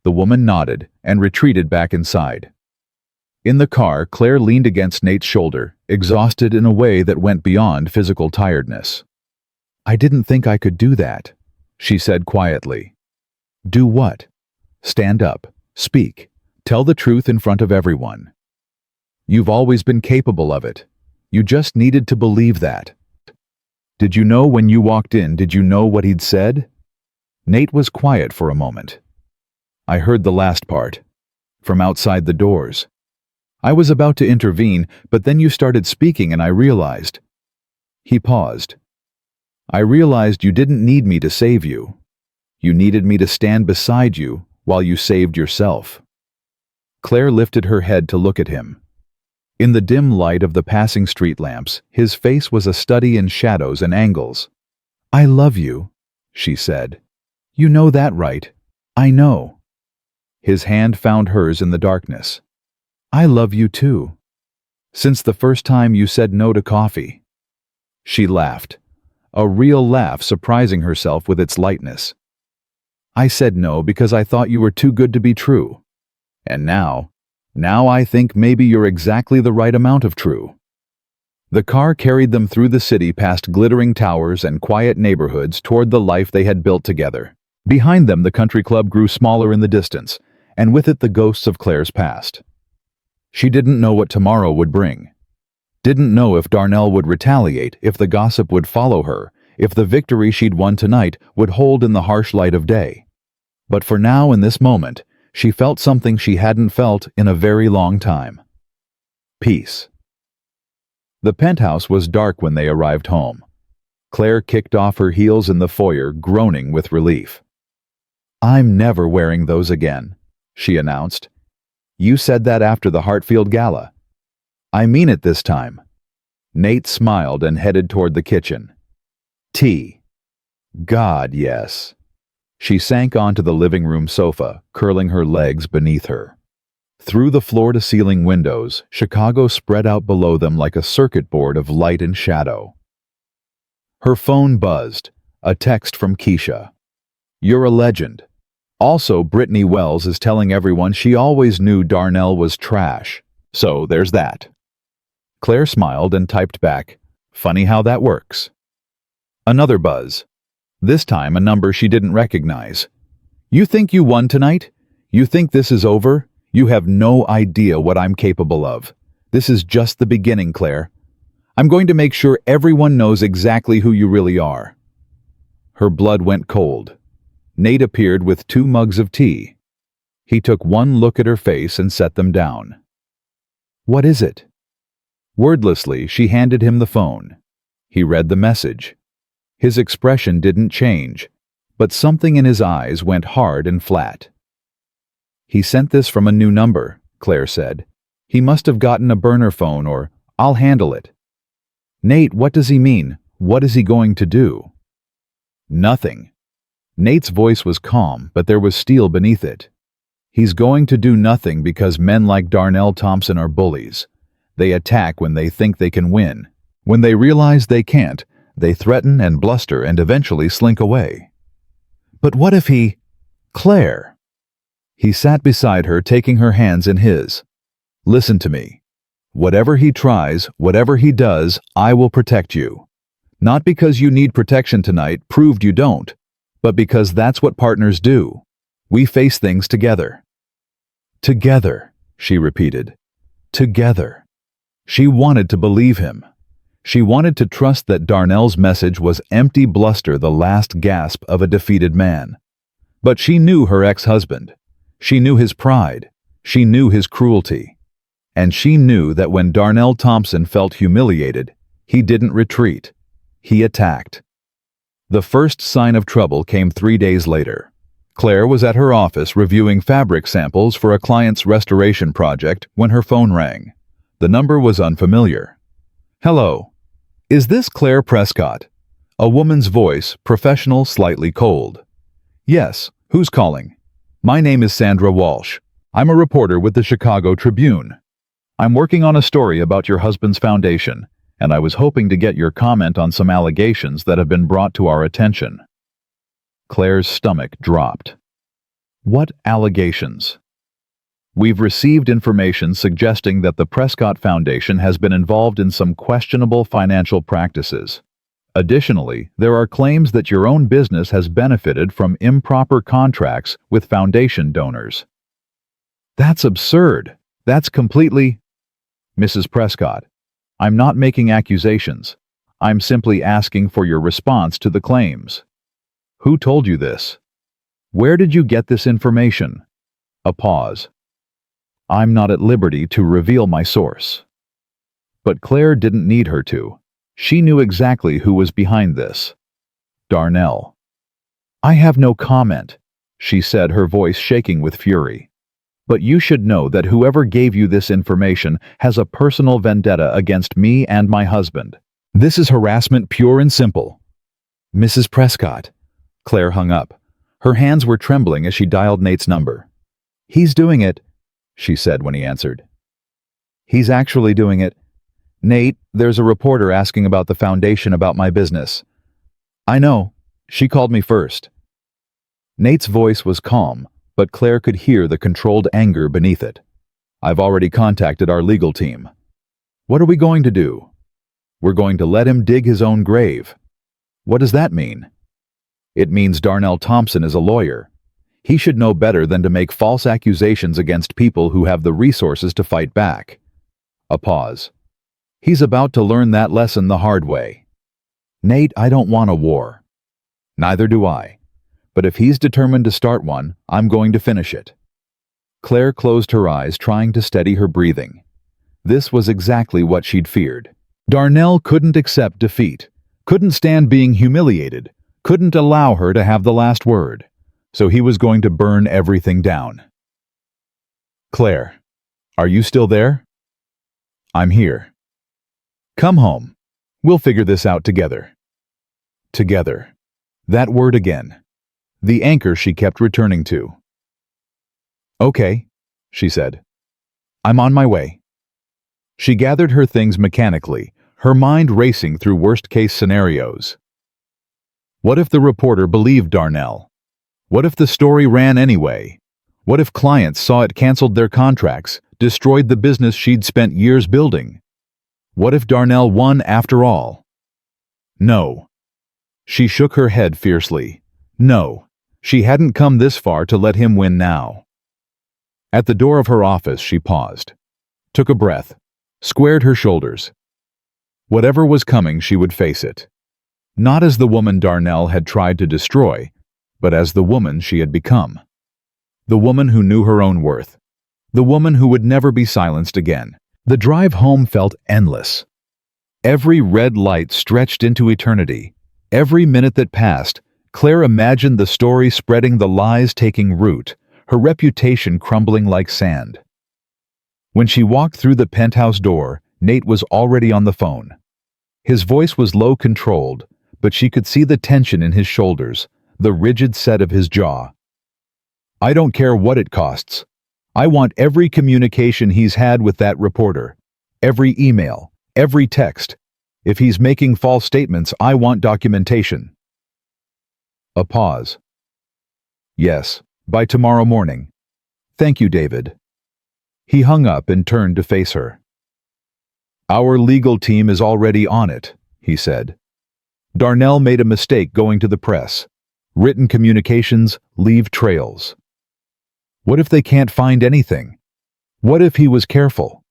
The woman nodded and retreated back inside. In the car, Claire leaned against Nate's shoulder, exhausted in a way that went beyond physical tiredness. "I didn't think I could do that," she said quietly. "Do what?" "Stand up, speak, tell the truth in front of everyone. You've always been capable of it. You just needed to believe that." "Did you know when you walked in, did you know what he'd said?" Nate was quiet for a moment. "I heard the last part. From outside the doors. I was about to intervene, but then you started speaking and I realized—" He paused. "I realized you didn't need me to save you. You needed me to stand beside you while you saved yourself." Claire lifted her head to look at him. In the dim light of the passing street lamps, his face was a study in shadows and angles. "I love you," she said. "You know that, right? I know." His hand found hers in the darkness. "I love you too. Since the first time you said no to coffee." She laughed, a real laugh surprising herself with its lightness. "I said no because I thought you were too good to be true. And now I think maybe you're exactly the right amount of true." The car carried them through the city past glittering towers and quiet neighborhoods toward the life they had built together. Behind them, the country club grew smaller in the distance, and with it the ghosts of Claire's past. She didn't know what tomorrow would bring. Didn't know if Darnell would retaliate, if the gossip would follow her, if the victory she'd won tonight would hold in the harsh light of day. But for now, in this moment, she felt something she hadn't felt in a very long time. Peace. The penthouse was dark when they arrived home. Claire kicked off her heels in the foyer, groaning with relief. "I'm never wearing those again," she announced. "You said that after the Hartfield Gala." "I mean it this time." Nate smiled and headed toward the kitchen. "Tea." "God, yes." She sank onto the living room sofa, curling her legs beneath her. Through the floor-to-ceiling windows, Chicago spread out below them like a circuit board of light and shadow. Her phone buzzed, a text from Keisha. "You're a legend. Also, Brittany Wells is telling everyone she always knew Darnell was trash. So there's that." Claire smiled and typed back, "Funny how that works." Another buzz. This time a number she didn't recognize. "You think you won tonight? You think this is over? You have no idea what I'm capable of. This is just the beginning, Claire. I'm going to make sure everyone knows exactly who you really are." Her blood went cold. Nate appeared with 2 mugs of tea. He took one look at her face and set them down. "What is it?" Wordlessly, she handed him the phone. He read the message. His expression didn't change, but something in his eyes went hard and flat. "He sent this from a new number," Claire said. "He must have gotten a burner phone, or I'll handle it." "Nate, what does he mean? What is he going to do?" "Nothing." Nate's voice was calm, but there was steel beneath it. "He's going to do nothing because men like Darnell Thompson are bullies. They attack when they think they can win. When they realize they can't, they threaten and bluster and eventually slink away." "But what if he—" "Claire." He sat beside her, taking her hands in his. "Listen to me. Whatever he tries, whatever he does, I will protect you. Not because you need protection tonight, proved you don't, but because that's what partners do. We face things together." "Together," she repeated. "Together." She wanted to believe him. She wanted to trust that Darnell's message was empty bluster, the last gasp of a defeated man. But she knew her ex-husband. She knew his pride. She knew his cruelty. And she knew that when Darnell Thompson felt humiliated, he didn't retreat. He attacked. The first sign of trouble came 3 days later. Claire was at her office reviewing fabric samples for a client's restoration project when her phone rang. The number was unfamiliar. "Hello. Is this Claire Prescott?" A woman's voice, professional, slightly cold. "Yes. Who's calling?" "My name is Sandra Walsh. I'm a reporter with the Chicago Tribune. I'm working on a story about your husband's foundation, and I was hoping to get your comment on some allegations that have been brought to our attention." Claire's stomach dropped. "What allegations?" "We've received information suggesting that the Prescott Foundation has been involved in some questionable financial practices. Additionally, there are claims that your own business has benefited from improper contracts with foundation donors." "That's absurd. That's completely—" "Mrs. Prescott, I'm not making accusations. I'm simply asking for your response to the claims. Who told you this? Where did you get this information?" A pause. "I'm not at liberty to reveal my source." But Claire didn't need her to. She knew exactly who was behind this. Darnell. "I have no comment," she said, her voice shaking with fury. "But you should know that whoever gave you this information has a personal vendetta against me and my husband. This is harassment pure and simple." "Mrs. Prescott." Claire hung up. Her hands were trembling as she dialed Nate's number. "He's doing it," she said when he answered. "He's actually doing it. Nate, there's a reporter asking about the foundation about my business." "I know. She called me first." Nate's voice was calm, but Claire could hear the controlled anger beneath it. "I've already contacted our legal team." "What are we going to do?" "We're going to let him dig his own grave." "What does that mean?" "It means Darnell Thompson is a lawyer. He should know better than to make false accusations against people who have the resources to fight back." A pause. "He's about to learn that lesson the hard way." "Nate, I don't want a war." "Neither do I. But if he's determined to start one, I'm going to finish it." Claire closed her eyes, trying to steady her breathing. This was exactly what she'd feared. Darnell couldn't accept defeat, couldn't stand being humiliated, couldn't allow her to have the last word. So he was going to burn everything down. "Claire, are you still there?" "I'm here." "Come home. We'll figure this out together." Together. That word again. The anchor she kept returning to. "Okay," she said. "I'm on my way." She gathered her things mechanically, her mind racing through worst-case scenarios. What if the reporter believed Darnell? What if the story ran anyway? What if clients saw it canceled their contracts, destroyed the business she'd spent years building? What if Darnell won after all? No. She shook her head fiercely. No. She hadn't come this far to let him win now. At the door of her office, she paused, took a breath, squared her shoulders. Whatever was coming, she would face it. Not as the woman Darnell had tried to destroy, but as the woman she had become. The woman who knew her own worth. The woman who would never be silenced again. The drive home felt endless. Every red light stretched into eternity. Every minute that passed, Claire imagined the story spreading, the lies taking root, her reputation crumbling like sand. When she walked through the penthouse door, Nate was already on the phone. His voice was low, controlled, but she could see the tension in his shoulders, the rigid set of his jaw. "I don't care what it costs. I want every communication he's had with that reporter, every email, every text. If he's making false statements, I want documentation." A pause. "Yes, by tomorrow morning. Thank you, David." He hung up and turned to face her. "Our legal team is already on it," he said. "Darnell made a mistake going to the press. Written communications leave trails. What if they can't find anything? What if he was careful?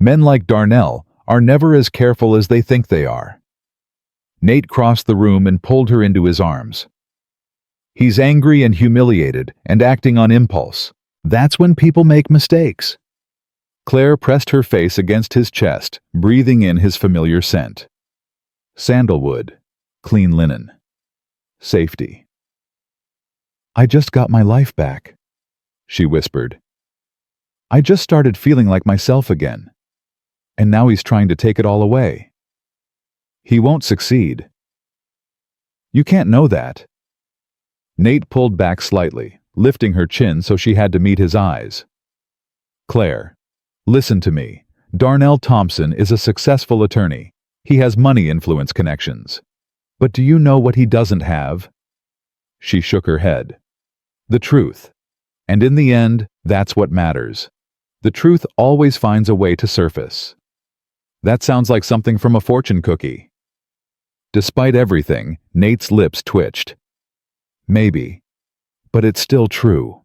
Men like Darnell are never as careful as they think they are. Nate crossed the room and pulled her into his arms. He's angry and humiliated and acting on impulse. That's when people make mistakes. Claire pressed her face against his chest, breathing in his familiar scent. Sandalwood, clean linen, safety. I just got my life back, she whispered. I just started feeling like myself again. And now he's trying to take it all away. He won't succeed. You can't know that. Nate pulled back slightly, lifting her chin so she had to meet his eyes. Claire, listen to me. Darnell Thompson is a successful attorney. He has money influence connections. But do you know what he doesn't have? She shook her head. The truth. And in the end, that's what matters. The truth always finds a way to surface. That sounds like something from a fortune cookie. Despite everything, Nate's lips twitched. Maybe. But it's still true.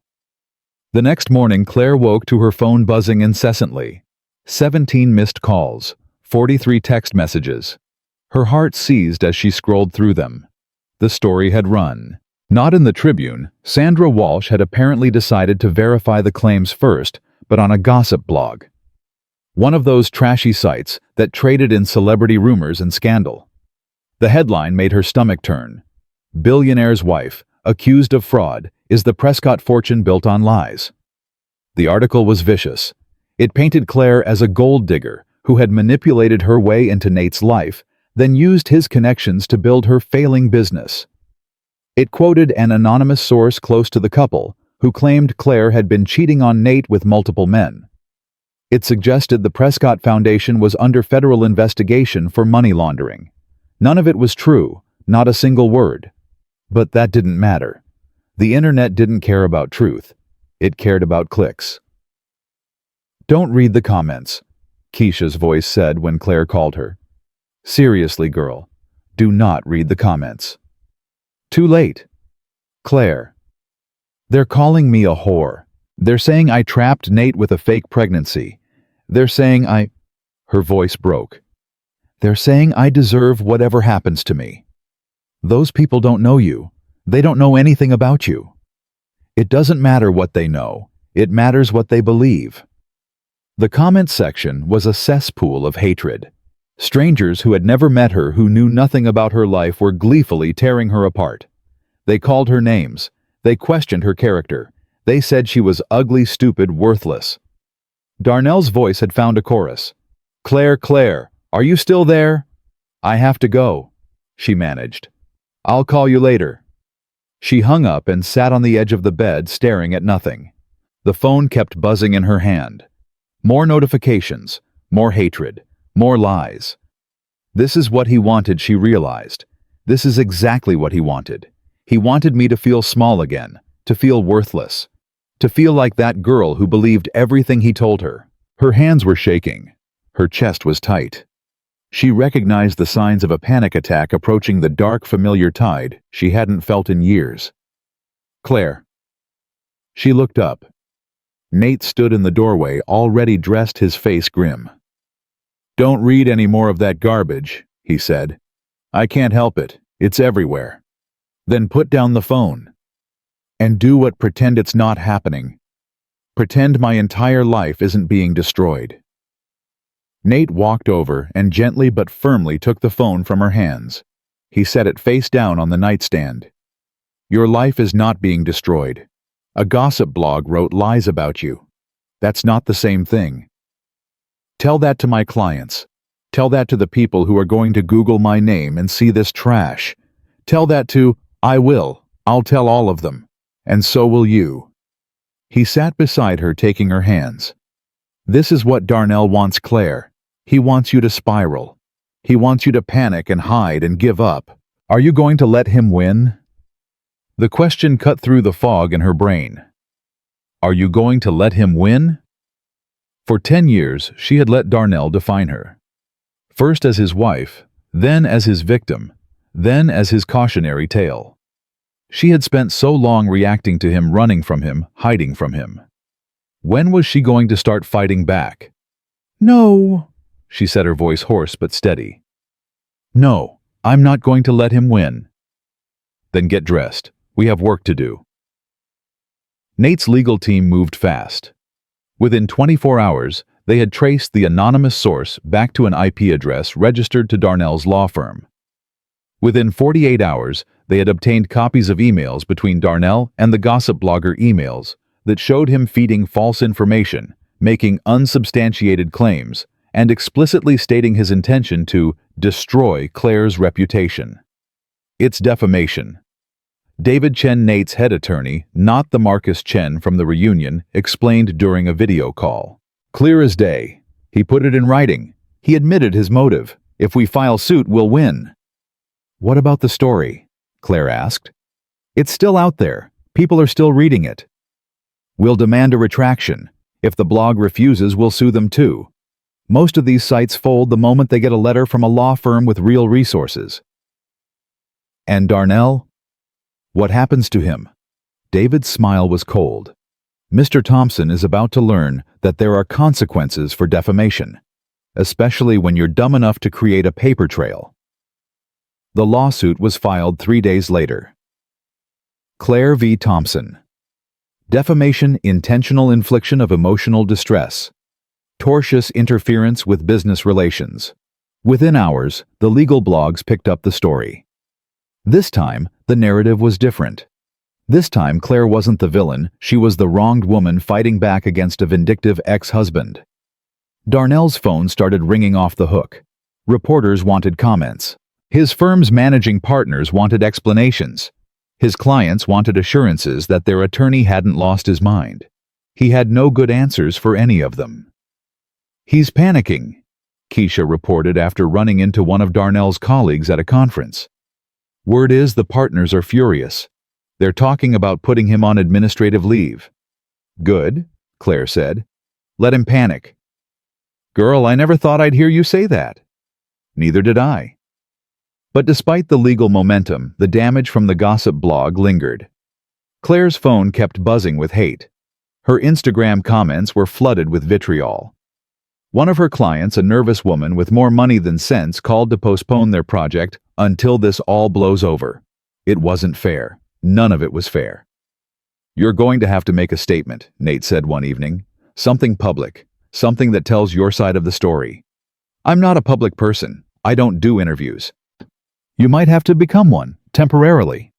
The next morning, Claire woke to her phone buzzing incessantly. 17 missed calls, 43 text messages. Her heart seized as she scrolled through them. The story had run. Not in the Tribune, Sandra Walsh had apparently decided to verify the claims first, but on a gossip blog. One of those trashy sites that traded in celebrity rumors and scandal. The headline made her stomach turn. Billionaire's wife, accused of fraud, is the Prescott fortune built on lies. The article was vicious. It painted Claire as a gold digger who had manipulated her way into Nate's life, then used his connections to build her failing business. It quoted an anonymous source close to the couple, who claimed Claire had been cheating on Nate with multiple men. It suggested the Prescott Foundation was under federal investigation for money laundering. None of it was true, not a single word. But that didn't matter. The internet didn't care about truth. It cared about clicks. Don't read the comments, Keisha's voice said when Claire called her. Seriously, girl, do not read the comments. Too late. Claire. They're calling me a whore. They're saying I trapped Nate with a fake pregnancy. They're saying Her voice broke. They're saying I deserve whatever happens to me. Those people don't know you. They don't know anything about you. It doesn't matter what they know. It matters what they believe. The comment section was a cesspool of hatred. Strangers who had never met her, who knew nothing about her life, were gleefully tearing her apart. They called her names. They questioned her character. They said she was ugly, stupid, worthless. Darnell's voice had found a chorus. Claire, Claire, are you still there? I have to go, she managed. I'll call you later. She hung up and sat on the edge of the bed, staring at nothing. The phone kept buzzing in her hand. More notifications, more hatred, more lies. This is what he wanted, she realized. This is exactly what he wanted. He wanted me to feel small again, to feel worthless, to feel like that girl who believed everything he told her. Her hands were shaking. Her chest was tight. She recognized the signs of a panic attack approaching, the dark, familiar tide she hadn't felt in years. Claire. She looked up. Nate stood in the doorway, already dressed, his face grim. Don't read any more of that garbage, he said. I can't help it. It's everywhere. Then put down the phone. And do what? Pretend it's not happening. Pretend my entire life isn't being destroyed. Nate walked over and gently but firmly took the phone from her hands. He set it face down on the nightstand. Your life is not being destroyed. A gossip blog wrote lies about you. That's not the same thing. Tell that to my clients. Tell that to the people who are going to Google my name and see this trash. Tell that to, I'll tell all of them. And so will you. He sat beside her, taking her hands. This is what Darnell wants, Claire. He wants you to spiral. He wants you to panic and hide and give up. Are you going to let him win? The question cut through the fog in her brain. Are you going to let him win? For 10 years, she had let Darnell define her. First as his wife, then as his victim, then as his cautionary tale. She had spent so long reacting to him, running from him, hiding from him. When was she going to start fighting back? No, she said, her voice hoarse but steady. No, I'm not going to let him win. Then get dressed. We have work to do. Nate's legal team moved fast. Within 24 hours, they had traced the anonymous source back to an IP address registered to Darnell's law firm. Within 48 hours, they had obtained copies of emails between Darnell and the gossip blogger emails that showed him feeding false information, making unsubstantiated claims, and explicitly stating his intention to destroy Claire's reputation. It's defamation. David Chen, Nate's head attorney, not the Marcus Chen from the reunion, explained during a video call. Clear as day. He put it in writing. He admitted his motive. If we file suit, we'll win. What about the story? Claire asked. It's still out there. People are still reading it. We'll demand a retraction. If the blog refuses, we'll sue them too. Most of these sites fold the moment they get a letter from a law firm with real resources. And Darnell? What happens to him? David's smile was cold. Mr. Thompson is about to learn that there are consequences for defamation, especially when you're dumb enough to create a paper trail. The lawsuit was filed 3 days later. Claire v. Thompson. Defamation, intentional infliction of emotional distress. Tortious interference with business relations. Within hours, the legal blogs picked up the story. This time, the narrative was different. This time, Claire wasn't the villain, she was the wronged woman fighting back against a vindictive ex-husband. Darnell's phone started ringing off the hook. Reporters wanted comments. His firm's managing partners wanted explanations. His clients wanted assurances that their attorney hadn't lost his mind. He had no good answers for any of them. He's panicking, Keisha reported after running into one of Darnell's colleagues at a conference. Word is the partners are furious. They're talking about putting him on administrative leave. Good, Claire said. Let him panic. Girl, I never thought I'd hear you say that. Neither did I. But despite the legal momentum, the damage from the gossip blog lingered. Claire's phone kept buzzing with hate. Her Instagram comments were flooded with vitriol. One of her clients, a nervous woman with more money than sense, called to postpone their project until this all blows over. It wasn't fair. None of it was fair. You're going to have to make a statement, Nate said one evening. Something public. Something that tells your side of the story. I'm not a public person. I don't do interviews. You might have to become one, temporarily.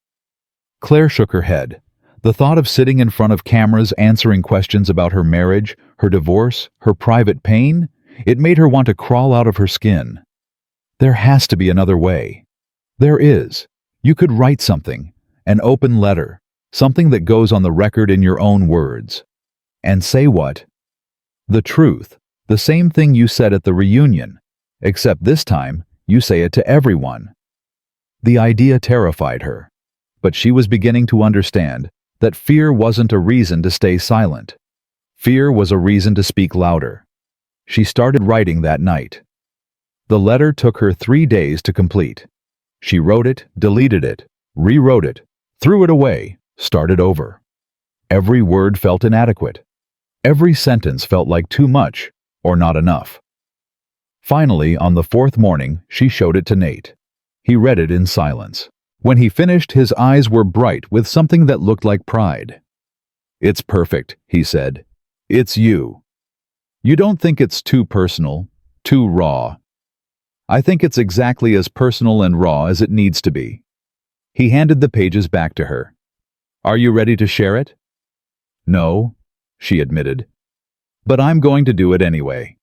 Claire shook her head. The thought of sitting in front of cameras answering questions about her marriage, her divorce, her private pain, it made her want to crawl out of her skin. There has to be another way. There is. You could write something, an open letter, something that goes on the record in your own words. And say what? The truth, the same thing you said at the reunion, except this time you say it to everyone. The idea terrified her, but she was beginning to understand that fear wasn't a reason to stay silent. Fear was a reason to speak louder. She started writing that night. The letter took her 3 days to complete. She wrote it, deleted it, rewrote it, threw it away, started over. Every word felt inadequate. Every sentence felt like too much or not enough. Finally, on the 4th morning, she showed it to Nate. He read it in silence. When he finished, his eyes were bright with something that looked like pride. It's perfect, he said. It's you. You don't think it's too personal, too raw. I think it's exactly as personal and raw as it needs to be. He handed the pages back to her. Are you ready to share it? No, she admitted. But I'm going to do it anyway.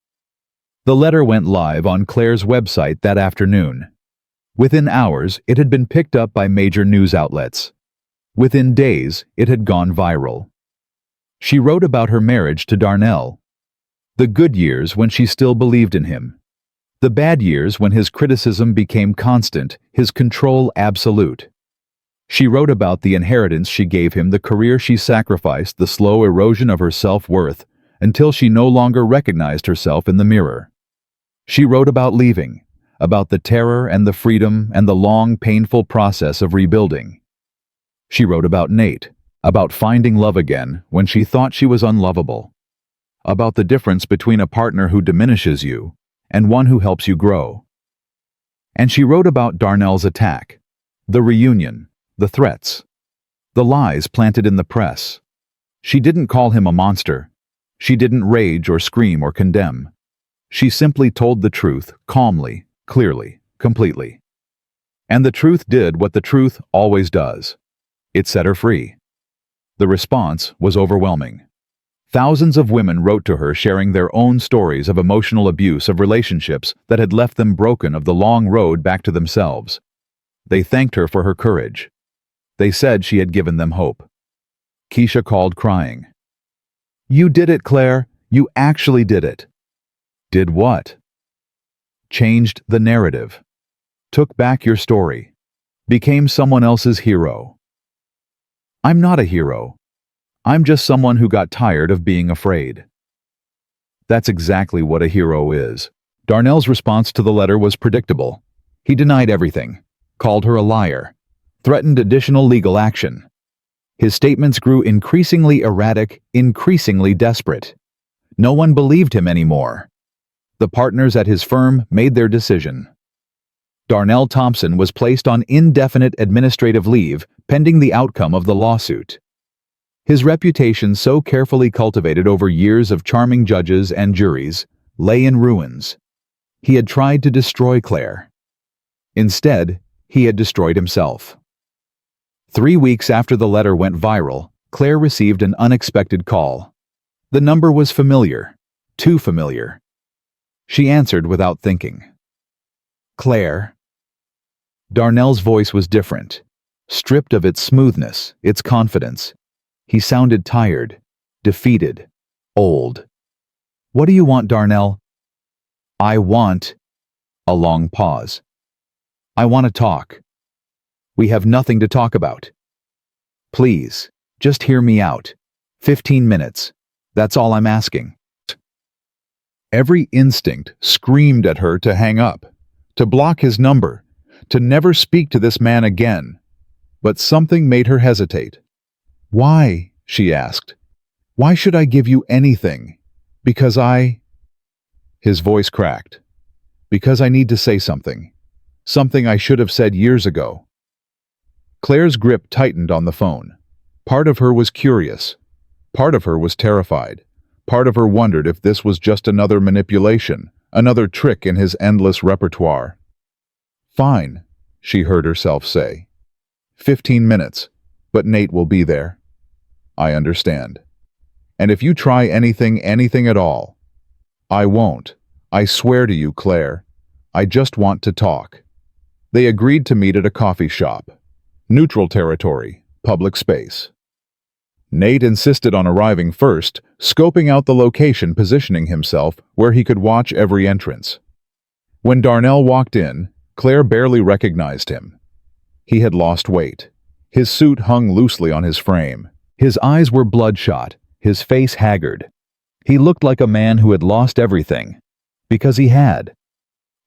The letter went live on Claire's website that afternoon. Within hours, it had been picked up by major news outlets. Within days, it had gone viral. She wrote about her marriage to Darnell. The good years when she still believed in him. The bad years when his criticism became constant, his control absolute. She wrote about the inheritance she gave him, the career she sacrificed, the slow erosion of her self-worth, until she no longer recognized herself in the mirror. She wrote about leaving, about the terror and the freedom and the long, painful process of rebuilding. She wrote about Nate, about finding love again when she thought she was unlovable, about the difference between a partner who diminishes you and one who helps you grow. And she wrote about Darnell's attack, the reunion, the threats, the lies planted in the press. She didn't call him a monster. She didn't rage or scream or condemn. She simply told the truth, calmly, clearly, completely. And the truth did what the truth always does. It set her free. The response was overwhelming. Thousands of women wrote to her sharing their own stories of emotional abuse of relationships that had left them broken of the long road back to themselves. They thanked her for her courage. They said she had given them hope. Keisha called crying. "You did it, Claire. You actually did it." Did what? Changed the narrative. Took back your story. Became someone else's hero. I'm not a hero. I'm just someone who got tired of being afraid. That's exactly what a hero is. Darnell's response to the letter was predictable. He denied everything, called her a liar, threatened additional legal action. His statements grew increasingly erratic, increasingly desperate. No one believed him anymore. The partners at his firm made their decision. Darnell Thompson was placed on indefinite administrative leave pending the outcome of the lawsuit. His reputation, so carefully cultivated over years of charming judges and juries, lay in ruins. He had tried to destroy Claire. Instead, he had destroyed himself. 3 weeks after the letter went viral, Claire received an unexpected call. The number was familiar, too familiar. She answered without thinking. "Claire." Darnell's voice was different, stripped of its smoothness, its confidence. He sounded tired, defeated, old. "What do you want, Darnell?" "I want—" A long pause. "I want to talk. We have nothing to talk about. Please, just hear me out. 15 minutes. That's all I'm asking." Every instinct screamed at her to hang up, to block his number, to never speak to this man again. But something made her hesitate. "Why?" she asked. "Why should I give you anything? Because I—" His voice cracked. "Because I need to say something. Something I should have said years ago." Claire's grip tightened on the phone. Part of her was curious. Part of her was terrified. Part of her wondered if this was just another manipulation, another trick in his endless repertoire. "Fine," she heard herself say. 15 minutes, but Nate will be there. I understand. And if you try anything at all, I won't. I swear to you, Claire. I just want to talk." They agreed to meet at a coffee shop. Neutral territory, public space. Nate insisted on arriving first, scoping out the location, positioning himself where he could watch every entrance. When Darnell walked in, Claire barely recognized him. He had lost weight. His suit hung loosely on his frame. His eyes were bloodshot, his face haggard. He looked like a man who had lost everything, because he had.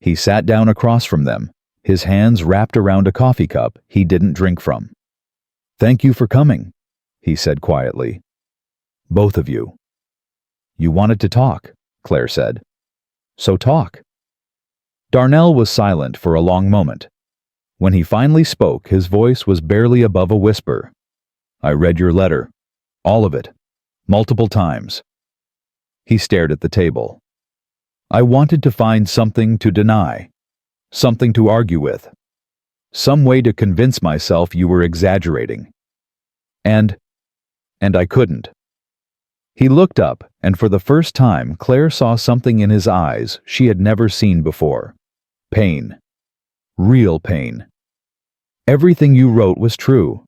He sat down across from them, his hands wrapped around a coffee cup he didn't drink from. "Thank you for coming," he said quietly. "Both of you." "You wanted to talk," Claire said. "So talk." Darnell was silent for a long moment. When he finally spoke, his voice was barely above a whisper. "I read your letter. All of it. Multiple times." He stared at the table. "I wanted to find something to deny, something to argue with, some way to convince myself you were exaggerating. And I couldn't." He looked up, and for the first time, Claire saw something in his eyes she had never seen before. Pain. Real pain. "Everything you wrote was true.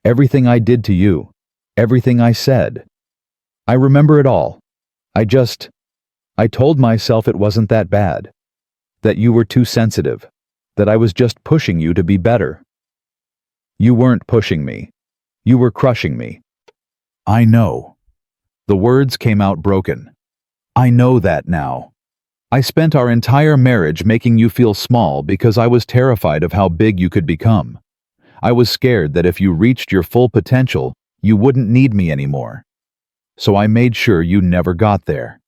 Everything I did to you. Everything I said. I remember it all. I told myself it wasn't that bad. That you were too sensitive. That I was just pushing you to be better. You weren't pushing me. You were crushing me. I know." The words came out broken. "I know that now. I spent our entire marriage making you feel small because I was terrified of how big you could become. I was scared that if you reached your full potential, you wouldn't need me anymore. So I made sure you never got there."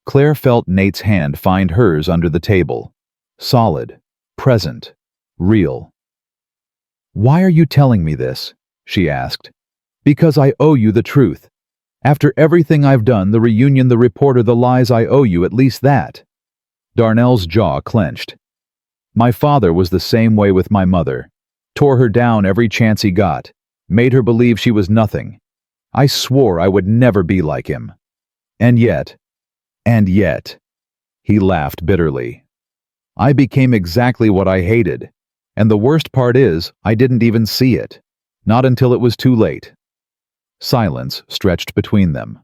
Claire felt Nate's hand find hers under the table. Solid, present, real. "Why are you telling me this?" she asked. "Because I owe you the truth. After everything I've done, the reunion, the reporter, the lies, I owe you at least that." Darnell's jaw clenched. "My father was the same way with my mother. Tore her down every chance he got. Made her believe she was nothing. I swore I would never be like him. And yet, he laughed bitterly. I became exactly what I hated. And the worst part is, I didn't even see it. Not until it was too late." Silence stretched between them.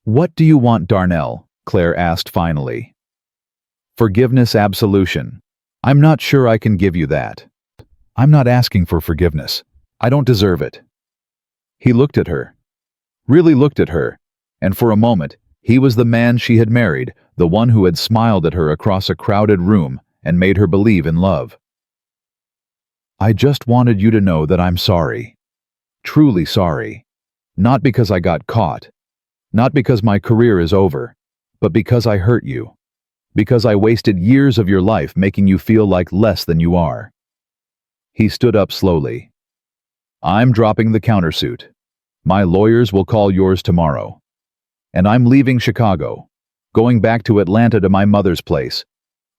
"What do you want, Darnell?" Claire asked finally. "Forgiveness, absolution. I'm not sure I can give you that. I'm not asking for forgiveness. I don't deserve it." He looked at her. Really looked at her. And for a moment, he was the man she had married, the one who had smiled at her across a crowded room and made her believe in love. "I just wanted you to know that I'm sorry. Truly sorry. Not because I got caught. Not because my career is over. But because I hurt you. Because I wasted years of your life making you feel like less than you are." He stood up slowly. "I'm dropping the countersuit. My lawyers will call yours tomorrow. And I'm leaving Chicago. Going back to Atlanta to my mother's place.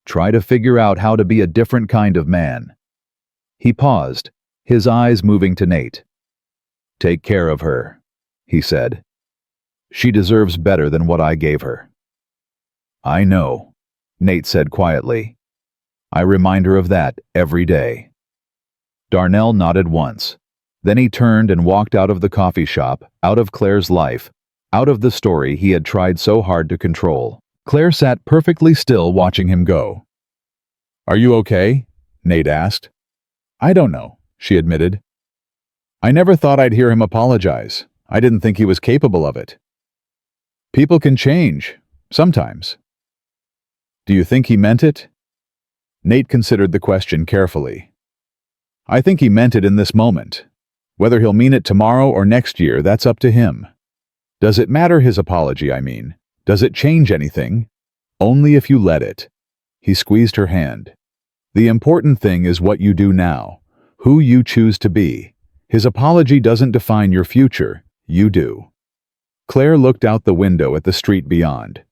Try to figure out how to be a different kind of man." He paused, his eyes moving to Nate. "Take care of her," he said. "She deserves better than what I gave her." "I know," Nate said quietly. "I remind her of that every day." Darnell nodded once. Then he turned and walked out of the coffee shop, out of Claire's life, out of the story he had tried so hard to control. Claire sat perfectly still watching him go. "Are you okay?" Nate asked. "I don't know," she admitted. "I never thought I'd hear him apologize. I didn't think he was capable of it." "People can change. Sometimes." "Do you think he meant it?" Nate considered the question carefully. "I think he meant it in this moment. Whether he'll mean it tomorrow or next year, that's up to him. Does it matter, his apology, I mean? Does it change anything? Only if you let it." He squeezed her hand. "The important thing is what you do now, who you choose to be. His apology doesn't define your future, you do." Claire looked out the window at the street beyond.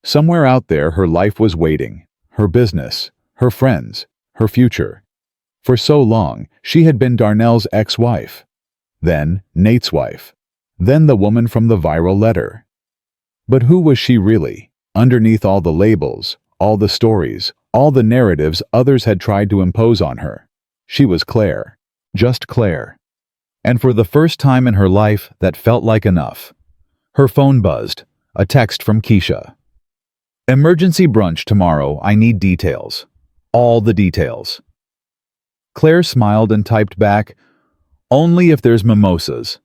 Somewhere out there her life was waiting, her business, her friends, her future. For so long, she had been Darnell's ex-wife. Then Nate's wife. Then the woman from the viral letter. But who was she really, underneath all the labels, all the stories, all the narratives others had tried to impose on her? She was Claire. Just Claire. And for the first time in her life, that felt like enough. Her phone buzzed. A text from Keisha. "Emergency brunch tomorrow. I need details. All the details." Claire smiled and typed back, "Only if there's mimosas.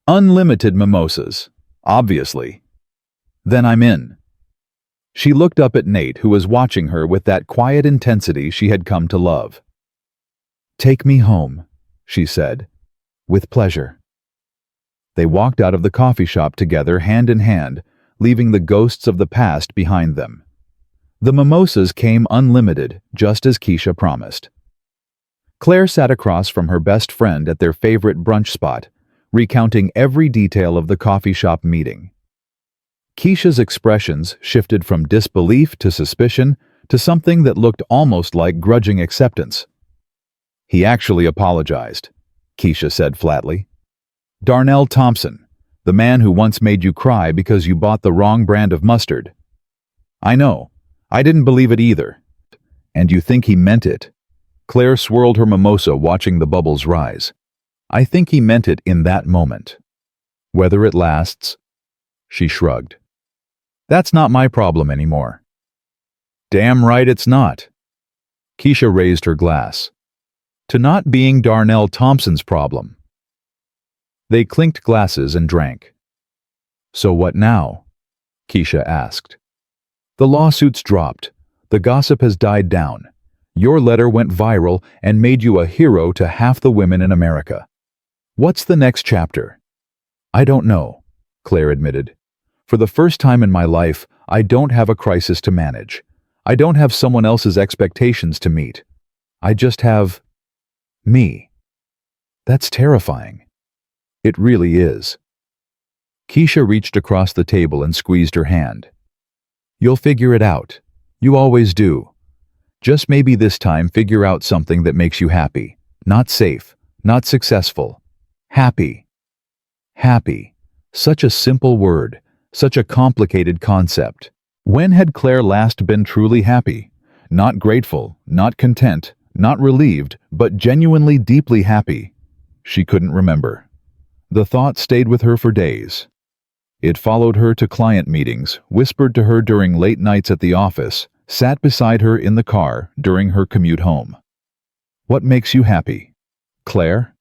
Unlimited mimosas, obviously. Then I'm in." She looked up at Nate, who was watching her with that quiet intensity she had come to love. "Take me home," she said. "With pleasure." They walked out of the coffee shop together, hand in hand, leaving the ghosts of the past behind them. The mimosas came unlimited, just as Keisha promised. Claire sat across from her best friend at their favorite brunch spot, recounting every detail of the coffee shop meeting. Keisha's expressions shifted from disbelief to suspicion to something that looked almost like grudging acceptance. "He actually apologized," Keisha said flatly. "Darnell Thompson, the man who once made you cry because you bought the wrong brand of mustard." "I know. I didn't believe it either." "And you think he meant it?" Claire swirled her mimosa, watching the bubbles rise. "I think he meant it in that moment. Whether it lasts..." She shrugged. "That's not my problem anymore." "Damn right it's not." Keisha raised her glass. "To not being Darnell Thompson's problem." They clinked glasses and drank. "So what now?" Keisha asked. "The lawsuits dropped. The gossip has died down. Your letter went viral and made you a hero to half the women in America. What's the next chapter?" "I don't know," Claire admitted. For the first time in my life, I don't have a crisis to manage. I don't have someone else's expectations to meet. I just have me. That's terrifying. It really is. Keisha reached across the table and squeezed her hand. You'll figure it out. You always do. Just maybe this time figure out something that makes you happy. Not safe, not successful. Happy. Happy. Such a simple word, such a complicated concept. When had Claire last been truly happy? Not grateful, not content, not relieved, but genuinely deeply happy. She couldn't remember. The thought stayed with her for days. It followed her to client meetings, whispered to her during late nights at the office, sat beside her in the car during her commute home. What makes you happy? Claire?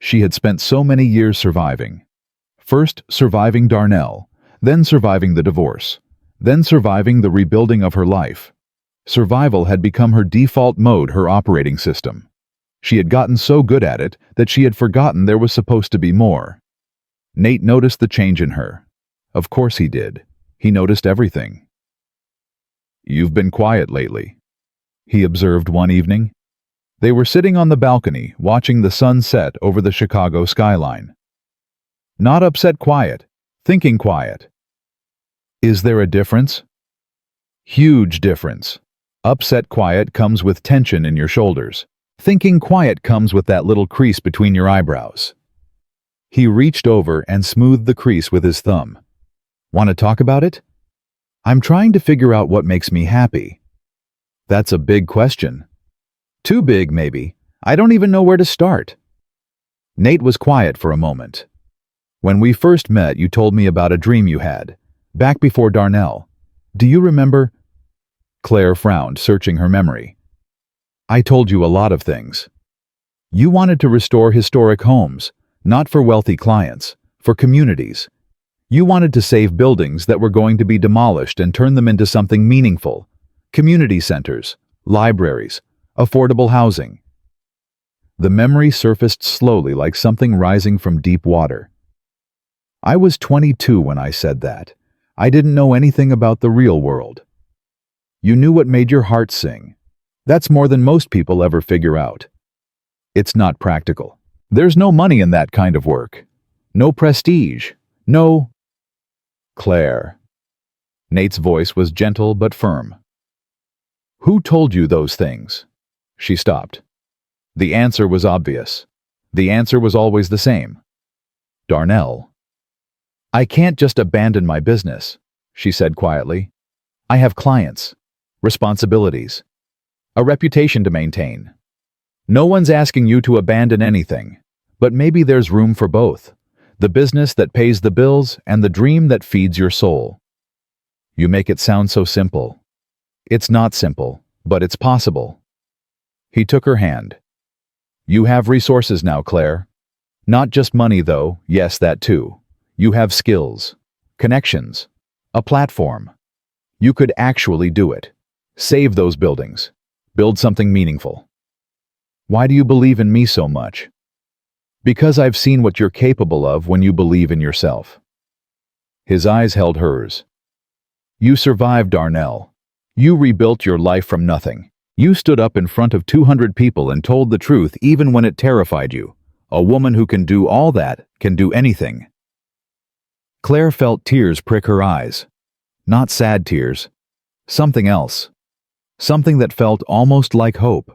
She had spent so many years surviving. First surviving Darnell, then surviving the divorce, then surviving the rebuilding of her life. Survival had become her default mode, her operating system. She had gotten so good at it that she had forgotten there was supposed to be more. Nate noticed the change in her. Of course he did. He noticed everything. You've been quiet lately, he observed one evening. They were sitting on the balcony, watching the sun set over the Chicago skyline. Not upset quiet, thinking quiet. Is there a difference? Huge difference. Upset quiet comes with tension in your shoulders. Thinking quiet comes with that little crease between your eyebrows. He reached over and smoothed the crease with his thumb. Want to talk about it? I'm trying to figure out what makes me happy. That's a big question. Too big, maybe. I don't even know where to start. Nate was quiet for a moment. When we first met, you told me about a dream you had, back before Darnell. Do you remember? Claire frowned, searching her memory. I told you a lot of things. You wanted to restore historic homes, not for wealthy clients, for communities. You wanted to save buildings that were going to be demolished and turn them into something meaningful. Community centers, libraries, affordable housing. The memory surfaced slowly like something rising from deep water. I was 22 when I said that. I didn't know anything about the real world. You knew what made your heart sing. That's more than most people ever figure out. It's not practical. There's no money in that kind of work. No prestige. No... Claire. Nate's voice was gentle but firm. Who told you those things? She stopped. The answer was obvious. The answer was always the same. Darnell. I can't just abandon my business, she said quietly. I have clients, responsibilities, a reputation to maintain. No one's asking you to abandon anything, but maybe there's room for both. The business that pays the bills and the dream that feeds your soul. You make it sound so simple. It's not simple, but it's possible. He took her hand. You have resources now, Claire. Not just money, though. Yes, that too. You have skills, connections, a platform. You could actually do it. Save those buildings. Build something meaningful. Why do you believe in me so much? Because I've seen what you're capable of when you believe in yourself. His eyes held hers. You survived, Darnell. You rebuilt your life from nothing. You stood up in front of 200 people and told the truth even when it terrified you. A woman who can do all that, can do anything. Claire felt tears prick her eyes. Not sad tears. Something else. Something that felt almost like hope.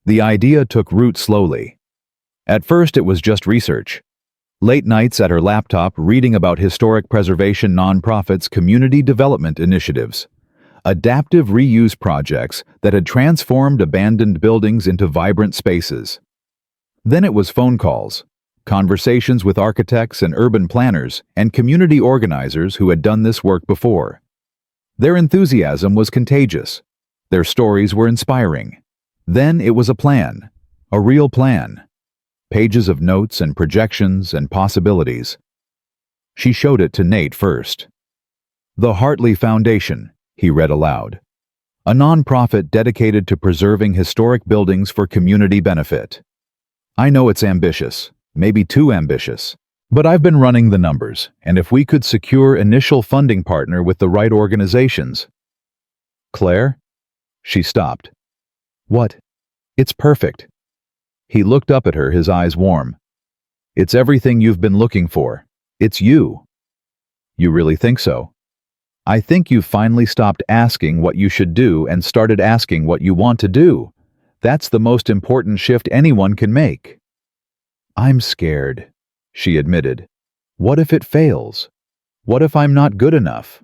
The idea took root slowly. At first it was just research. Late nights at her laptop reading about historic preservation nonprofits' community development initiatives. Adaptive reuse projects that had transformed abandoned buildings into vibrant spaces. Then it was phone calls, conversations with architects and urban planners and community organizers who had done this work before. Their enthusiasm was contagious. Their stories were inspiring. Then it was a plan, a real plan. Pages of notes and projections and possibilities. She showed it to Nate first. The Hartley Foundation, he read aloud. A nonprofit dedicated to preserving historic buildings for community benefit. I know it's ambitious, maybe too ambitious, But I've been running the numbers, and if we could secure initial funding partner with the right organizations... Claire? She stopped. What? It's perfect. He looked up at her, his eyes warm. It's everything you've been looking for. It's you. You really think so? I think you've finally stopped asking what you should do and started asking what you want to do. That's the most important shift anyone can make. I'm scared, she admitted. What if it fails? What if I'm not good enough?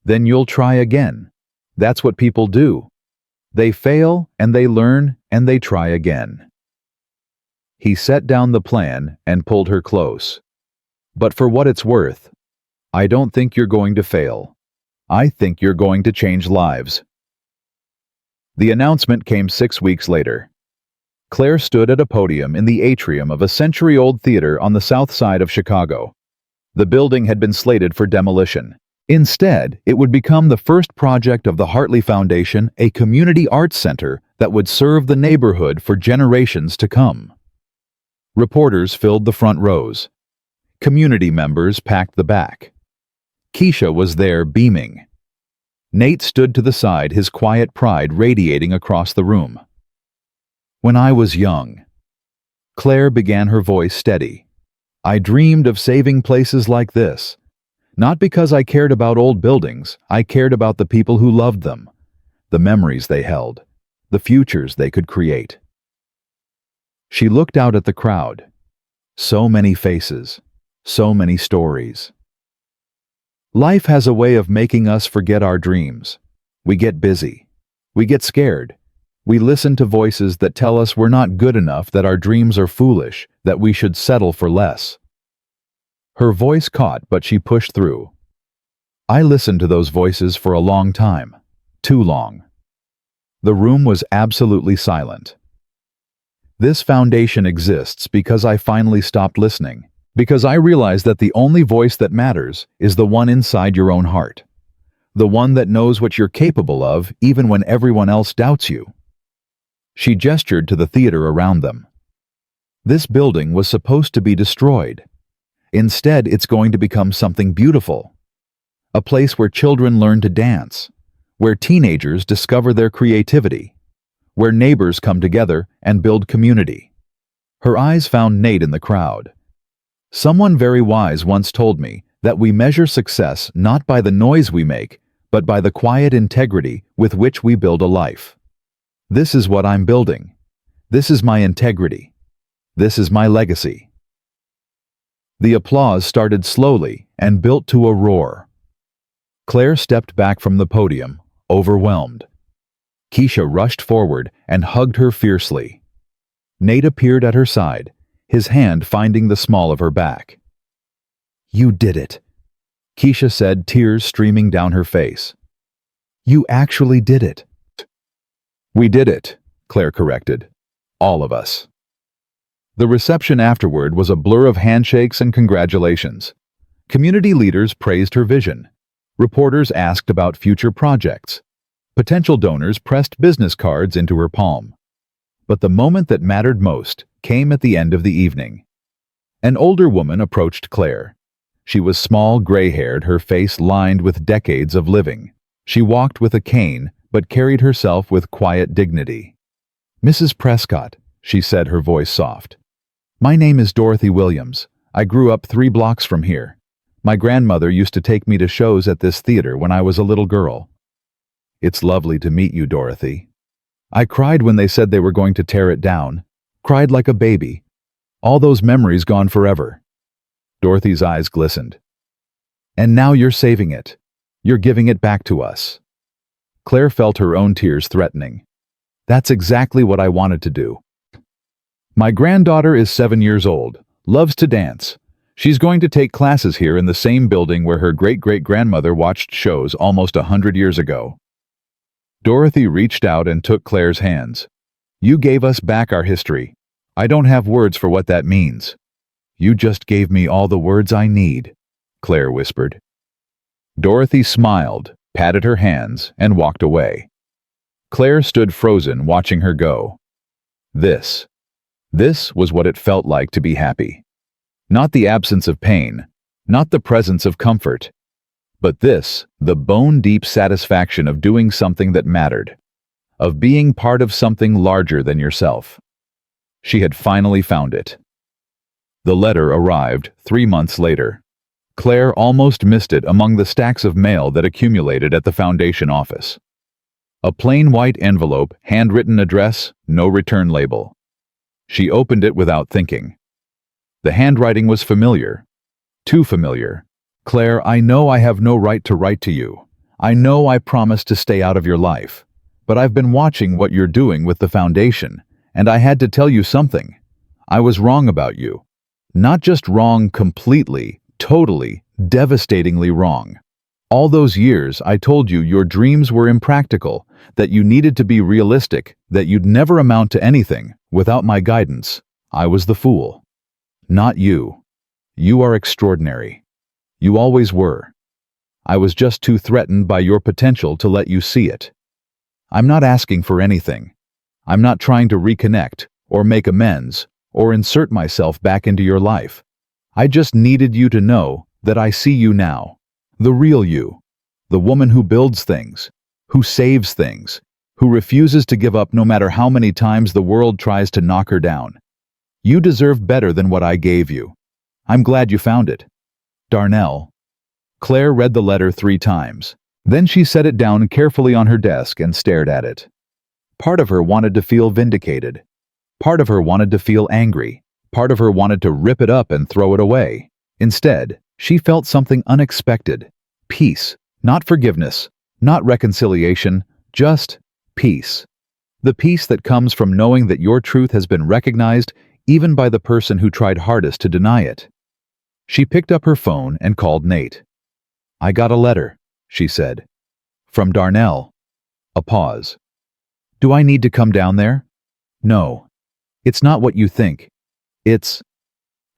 Then you'll try again. That's what people do. They fail, and they learn, and they try again. He set down the plan and pulled her close. But for what it's worth, I don't think you're going to fail. I think you're going to change lives. The announcement came 6 weeks later. Claire stood at a podium in the atrium of a century-old theater on the south side of Chicago. The building had been slated for demolition. Instead, it would become the first project of the Hartley Foundation, a community arts center that would serve the neighborhood for generations to come. Reporters filled the front rows. Community members packed the back. Keisha was there beaming. Nate stood to the side, his quiet pride radiating across the room. When I was young, Claire began, her voice steady. I dreamed of saving places like this. Not because I cared about old buildings, I cared about the people who loved them, the memories they held, the futures they could create. She looked out at the crowd. So many faces, so many stories. Life has a way of making us forget our dreams. We get busy. We get scared. We listen to voices that tell us we're not good enough, that our dreams are foolish, that we should settle for less. Her voice caught, but she pushed through. I listened to those voices for a long time. Too long. The room was absolutely silent. This foundation exists because I finally stopped listening, because I realized that the only voice that matters is the one inside your own heart, the one that knows what you're capable of even when everyone else doubts you. She gestured to the theater around them. This building was supposed to be destroyed. Instead, it's going to become something beautiful. A place where children learn to dance, where teenagers discover their creativity, where neighbors come together and build community. Her eyes found Nate in the crowd. Someone very wise once told me that we measure success not by the noise we make, but by the quiet integrity with which we build a life. This is what I'm building. This is my integrity. This is my legacy. The applause started slowly and built to a roar. Claire stepped back from the podium, overwhelmed. Keisha rushed forward and hugged her fiercely. Nate appeared at her side, his hand finding the small of her back. You did it, Keisha said, tears streaming down her face. You actually did it. We did it, Claire corrected. All of us. The reception afterward was a blur of handshakes and congratulations. Community leaders praised her vision. Reporters asked about future projects. Potential donors pressed business cards into her palm. But the moment that mattered most came at the end of the evening. An older woman approached Claire. She was small, gray-haired, her face lined with decades of living. She walked with a cane, but carried herself with quiet dignity. Mrs. Prescott, she said, her voice soft. My name is Dorothy Williams. I grew up 3 blocks from here. My grandmother used to take me to shows at this theater when I was a little girl. It's lovely to meet you, Dorothy. I cried when they said they were going to tear it down. Cried like a baby. All those memories gone forever. Dorothy's eyes glistened. And now you're saving it. You're giving it back to us. Claire felt her own tears threatening. That's exactly what I wanted to do. My granddaughter is 7 years old, loves to dance. She's going to take classes here in the same building where her great-great-grandmother watched shows almost 100 years ago. Dorothy reached out and took Claire's hands. You gave us back our history. I don't have words for what that means. You just gave me all the words I need, Claire whispered. Dorothy smiled, patted her hands, and walked away. Claire stood frozen, watching her go. This was what it felt like to be happy. Not the absence of pain, not the presence of comfort, but this, the bone-deep satisfaction of doing something that mattered, of being part of something larger than yourself. She had finally found it. The letter arrived 3 months later. Claire almost missed it among the stacks of mail that accumulated at the foundation office. A plain white envelope, handwritten address, no return label. She opened it without thinking. The handwriting was familiar. Too familiar. Claire, I know I have no right to write to you. I know I promised to stay out of your life. But I've been watching what you're doing with the foundation, and I had to tell you something. I was wrong about you. Not just wrong completely, totally, devastatingly wrong. All those years I told you your dreams were impractical, that you needed to be realistic, that you'd never amount to anything without my guidance. I was the fool. Not you. You are extraordinary. You always were. I was just too threatened by your potential to let you see it. I'm not asking for anything. I'm not trying to reconnect, or make amends, or insert myself back into your life. I just needed you to know that I see you now. The real you. The woman who builds things, who saves things, who refuses to give up no matter how many times the world tries to knock her down. You deserve better than what I gave you. I'm glad you found it. Darnell. Claire read the letter 3 times. Then she set it down carefully on her desk and stared at it. Part of her wanted to feel vindicated. Part of her wanted to feel angry. Part of her wanted to rip it up and throw it away. Instead, she felt something unexpected. Peace. Not forgiveness. Not reconciliation. Just peace. The peace that comes from knowing that your truth has been recognized even by the person who tried hardest to deny it. She picked up her phone and called Nate. I got a letter, she said. From Darnell. A pause. Do I need to come down there? No. It's not what you think. It's...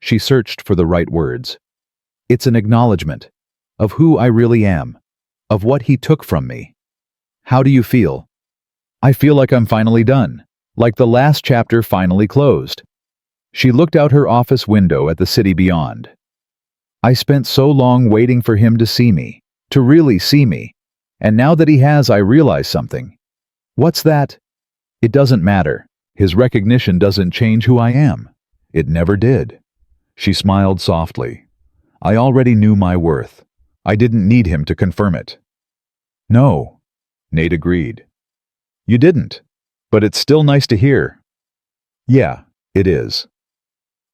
She searched for the right words. It's an acknowledgement of who I really am, of what he took from me. How do you feel? I feel like I'm finally done, like the last chapter finally closed. She looked out her office window at the city beyond. I spent so long waiting for him to see me, to really see me, and now that he has, I realize something. What's that? It doesn't matter. His recognition doesn't change who I am. It never did. She smiled softly. I already knew my worth. I didn't need him to confirm it. No, Nate agreed. You didn't, but it's still nice to hear. Yeah, it is.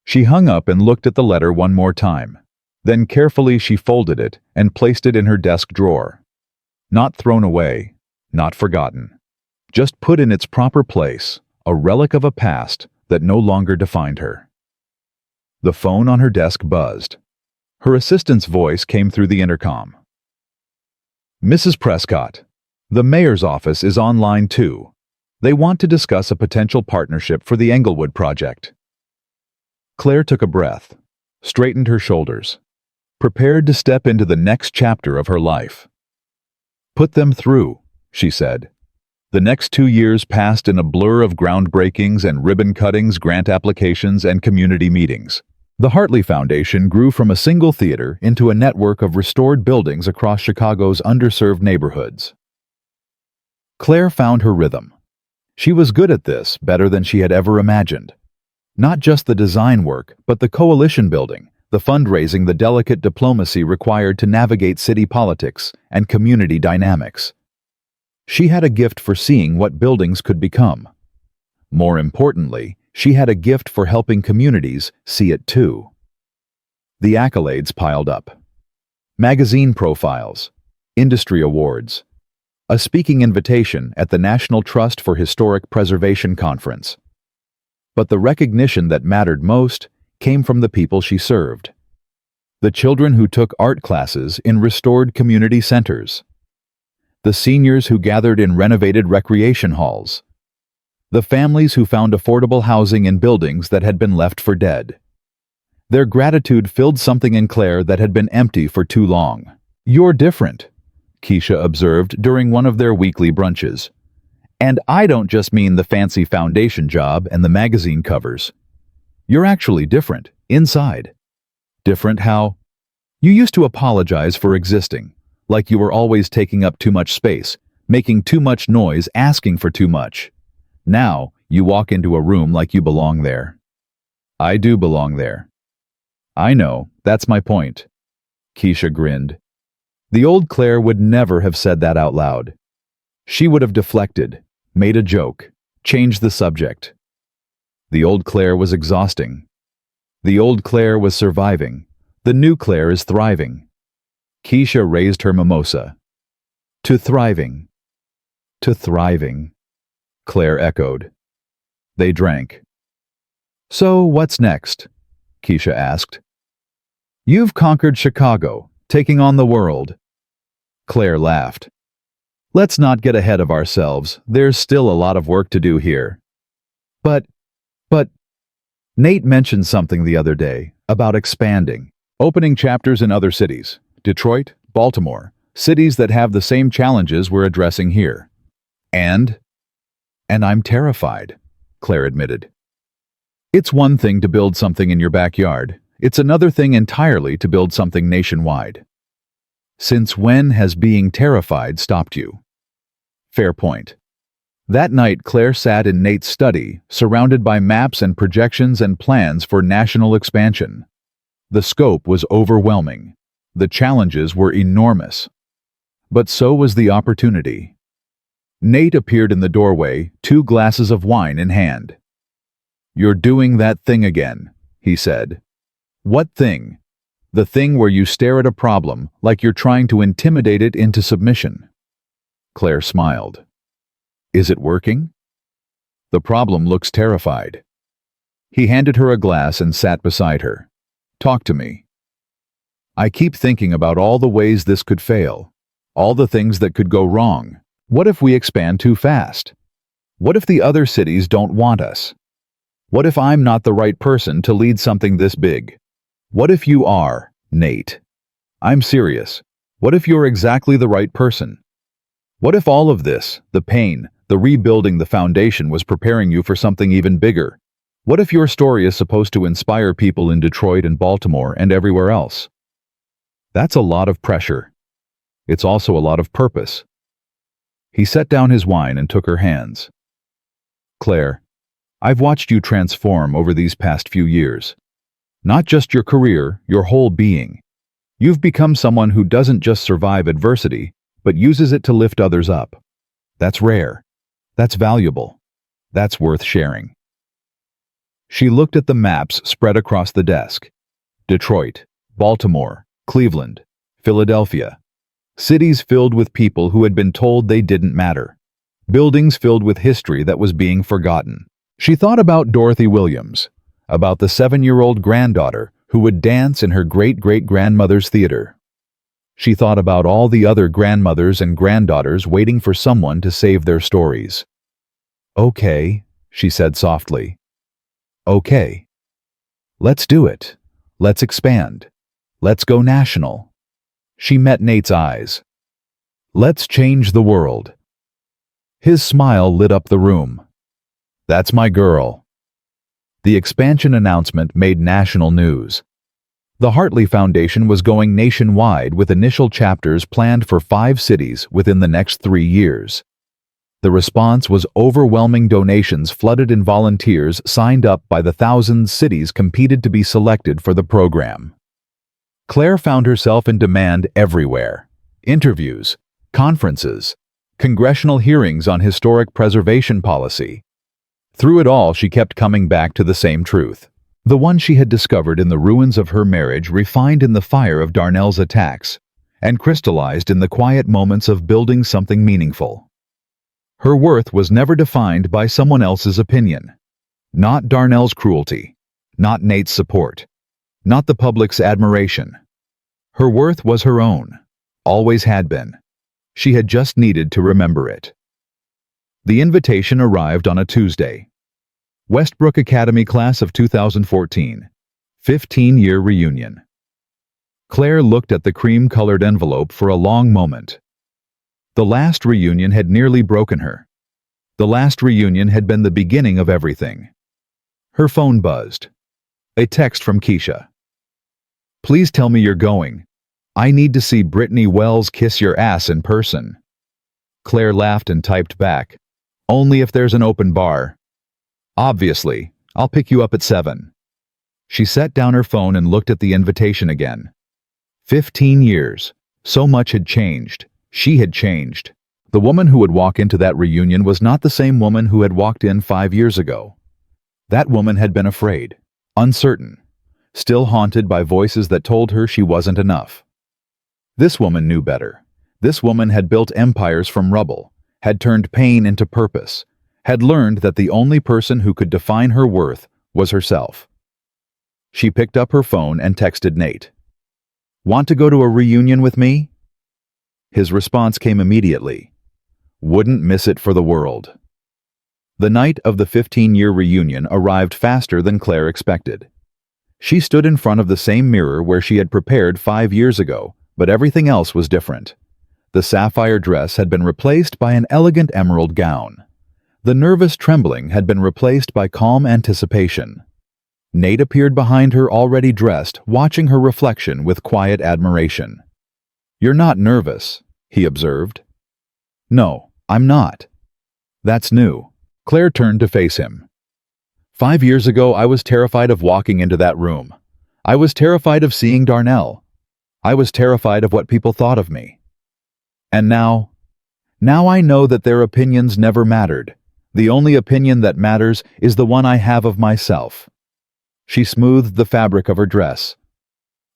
She hung up and looked at the letter one more time. Then carefully she folded it and placed it in her desk drawer. Not thrown away, not forgotten. Just put in its proper place, a relic of a past that no longer defined her. The phone on her desk buzzed. Her assistant's voice came through the intercom. Mrs. Prescott, the mayor's office is on line 2. They want to discuss a potential partnership for the Englewood project. Claire took a breath, straightened her shoulders, prepared to step into the next chapter of her life. Put them through, she said. The next 2 years passed in a blur of groundbreakings and ribbon cuttings, grant applications, and community meetings. The Hartley Foundation grew from a single theater into a network of restored buildings across Chicago's underserved neighborhoods. Claire found her rhythm. She was good at this, better than she had ever imagined. Not just the design work, but the coalition building, the fundraising, the delicate diplomacy required to navigate city politics and community dynamics. She had a gift for seeing what buildings could become. More importantly, she had a gift for helping communities see it too. The accolades piled up. Magazine profiles, industry awards, a speaking invitation at the National Trust for Historic Preservation Conference. But the recognition that mattered most came from the people she served. The children who took art classes in restored community centers. The seniors who gathered in renovated recreation halls. The families who found affordable housing in buildings that had been left for dead. Their gratitude filled something in Claire that had been empty for too long. You're different, Keisha observed during one of their weekly brunches. And I don't just mean the fancy foundation job and the magazine covers. You're actually different, inside. Different how? You used to apologize for existing, like you were always taking up too much space, making too much noise, asking for too much. Now, you walk into a room like you belong there. I do belong there. I know, that's my point. Keisha grinned. The old Claire would never have said that out loud. She would have deflected, made a joke, changed the subject. The old Claire was exhausting. The old Claire was surviving. The new Claire is thriving. Keisha raised her mimosa. To thriving. To thriving, Claire echoed. They drank. So, what's next? Keisha asked. You've conquered Chicago, taking on the world. Claire laughed. Let's not get ahead of ourselves. There's still a lot of work to do here. But, Nate mentioned something the other day about expanding, opening chapters in other cities, Detroit, Baltimore, cities that have the same challenges we're addressing here. And I'm terrified, Claire admitted. It's one thing to build something in your backyard. It's another thing entirely to build something nationwide. Since when has being terrified stopped you? Fair point. That night, Claire sat in Nate's study, surrounded by maps and projections and plans for national expansion. The scope was overwhelming. The challenges were enormous. But so was the opportunity. Nate appeared in the doorway, 2 glasses of wine in hand. You're doing that thing again, he said. What thing? The thing where you stare at a problem like you're trying to intimidate it into submission. Claire smiled. Is it working? The problem looks terrified. He handed her a glass and sat beside her. Talk to me. I keep thinking about all the ways this could fail, all the things that could go wrong. What if we expand too fast? What if the other cities don't want us? What if I'm not the right person to lead something this big? What if you are, Nate? I'm serious. What if you're exactly the right person? What if all of this, the pain, the rebuilding the foundation was preparing you for something even bigger? What if your story is supposed to inspire people in Detroit and Baltimore and everywhere else? That's a lot of pressure. It's also a lot of purpose. He set down his wine and took her hands. Claire, I've watched you transform over these past few years. Not just your career, your whole being. You've become someone who doesn't just survive adversity, but uses it to lift others up. That's rare. That's valuable. That's worth sharing. She looked at the maps spread across the desk. Detroit, Baltimore, Cleveland, Philadelphia. Cities filled with people who had been told they didn't matter. Buildings filled with history that was being forgotten. She thought about Dorothy Williams, about the 7-year-old granddaughter who would dance in her great-great-grandmother's theater. She thought about all the other grandmothers and granddaughters waiting for someone to save their stories. Okay, she said softly. Okay. Let's do it. Let's expand. Let's go national. She met Nate's eyes. Let's change the world. His smile lit up the room. That's my girl. The expansion announcement made national news. The Hartley Foundation was going nationwide with initial chapters planned for 5 cities within the next 3 years. The response was overwhelming. Donations flooded and volunteers signed up by the thousands. Cities competed to be selected for the program. Claire found herself in demand everywhere. Interviews, conferences, congressional hearings on historic preservation policy. Through it all, she kept coming back to the same truth. The one she had discovered in the ruins of her marriage, refined in the fire of Darnell's attacks, and crystallized in the quiet moments of building something meaningful. Her worth was never defined by someone else's opinion. Not Darnell's cruelty, not Nate's support, not the public's admiration. Her worth was her own, always had been. She had just needed to remember it. The invitation arrived on a Tuesday. Westbrook Academy Class of 2014, 15-year reunion. Claire looked at the cream-colored envelope for a long moment. The last reunion had nearly broken her. The last reunion had been the beginning of everything. Her phone buzzed. A text from Keisha. Please tell me you're going. I need to see Brittany Wells kiss your ass in person. Claire laughed and typed back. Only if there's an open bar. Obviously, I'll pick you up at 7. She set down her phone and looked at the invitation again. 15 years. So much had changed. She had changed. The woman who would walk into that reunion was not the same woman who had walked in 5 years ago. That woman had been afraid, uncertain, still haunted by voices that told her she wasn't enough. This woman knew better. This woman had built empires from rubble, had turned pain into purpose, had learned that the only person who could define her worth was herself. She picked up her phone and texted Nate. Want to go to a reunion with me? His response came immediately. Wouldn't miss it for the world. The night of the 15-year reunion arrived faster than Claire expected. She stood in front of the same mirror where she had prepared 5 years ago, but everything else was different. The sapphire dress had been replaced by an elegant emerald gown. The nervous trembling had been replaced by calm anticipation. Nate appeared behind her already dressed, watching her reflection with quiet admiration. You're not nervous, he observed. No, I'm not. That's new. Claire turned to face him. 5 years ago, I was terrified of walking into that room. I was terrified of seeing Darnell. I was terrified of what people thought of me. And now I know that their opinions never mattered. The only opinion that matters is the one I have of myself. She smoothed the fabric of her dress.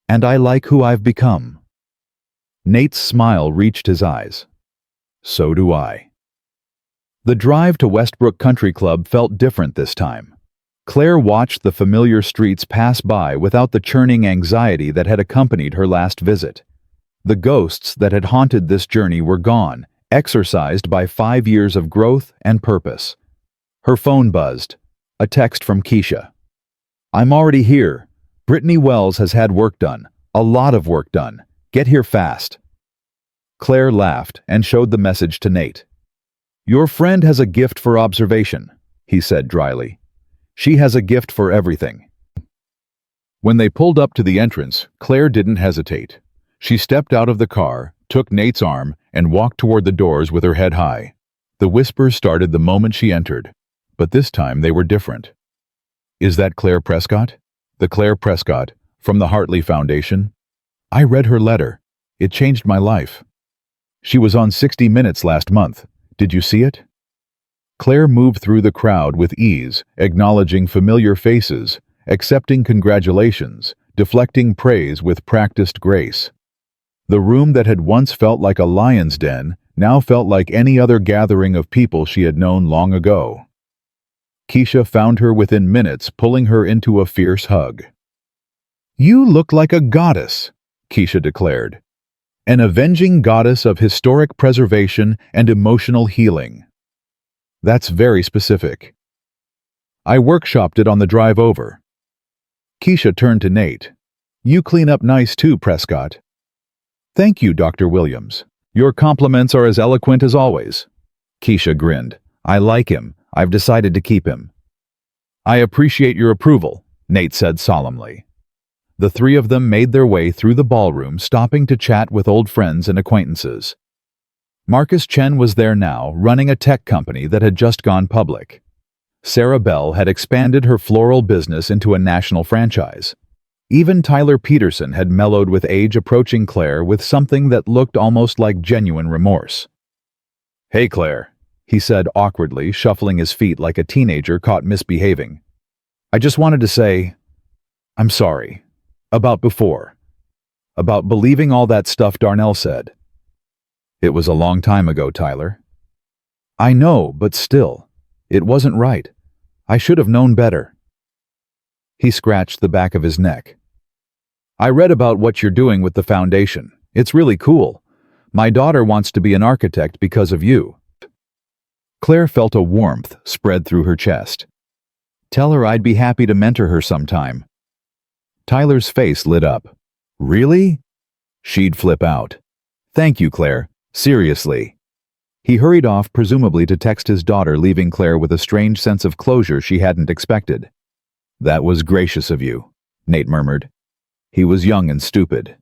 And I like who I've become. Nate's smile reached his eyes. So do I. The drive to Westbrook Country Club felt different this time. Claire watched the familiar streets pass by without the churning anxiety that had accompanied her last visit. The ghosts that had haunted this journey were gone, exorcised by 5 years of growth and purpose. Her phone buzzed. A text from Keisha. I'm already here. Brittany Wells has had work done. A lot of work done. Get here fast. Claire laughed and showed the message to Nate. Your friend has a gift for observation, he said dryly. She has a gift for everything. When they pulled up to the entrance, Claire didn't hesitate. She stepped out of the car, took Nate's arm, and walked toward the doors with her head high. The whispers started the moment she entered, but this time they were different. Is that Claire Prescott? The Claire Prescott, from the Hartley Foundation? I read her letter. It changed my life. She was on 60 Minutes last month. Did you see it? Claire moved through the crowd with ease, acknowledging familiar faces, accepting congratulations, deflecting praise with practiced grace. The room that had once felt like a lion's den now felt like any other gathering of people she had known long ago. Keisha found her within minutes, pulling her into a fierce hug. You look like a goddess, Keisha declared. An avenging goddess of historic preservation and emotional healing. That's very specific. I workshopped it on the drive over. Keisha turned to Nate. You clean up nice too, Prescott. Thank you, Dr. Williams. Your compliments are as eloquent as always. Keisha grinned. I like him. I've decided to keep him. I appreciate your approval, Nate said solemnly. The three of them made their way through the ballroom, stopping to chat with old friends and acquaintances. Marcus Chen was there now, running a tech company that had just gone public. Sarah Bell had expanded her floral business into a national franchise. Even Tyler Peterson had mellowed with age, approaching Claire with something that looked almost like genuine remorse. Hey, Claire, he said awkwardly, shuffling his feet like a teenager caught misbehaving. I just wanted to say, I'm sorry. About before. About believing all that stuff Darnell said. It was a long time ago, Tyler. I know, but still, it wasn't right. I should have known better. He scratched the back of his neck. I read about what you're doing with the foundation. It's really cool. My daughter wants to be an architect because of you. Claire felt a warmth spread through her chest. Tell her I'd be happy to mentor her sometime. Tyler's face lit up. Really? She'd flip out. Thank you, Claire. Seriously. He hurried off, presumably to text his daughter, leaving Claire with a strange sense of closure she hadn't expected. That was gracious of you, Nate murmured. He was young and stupid.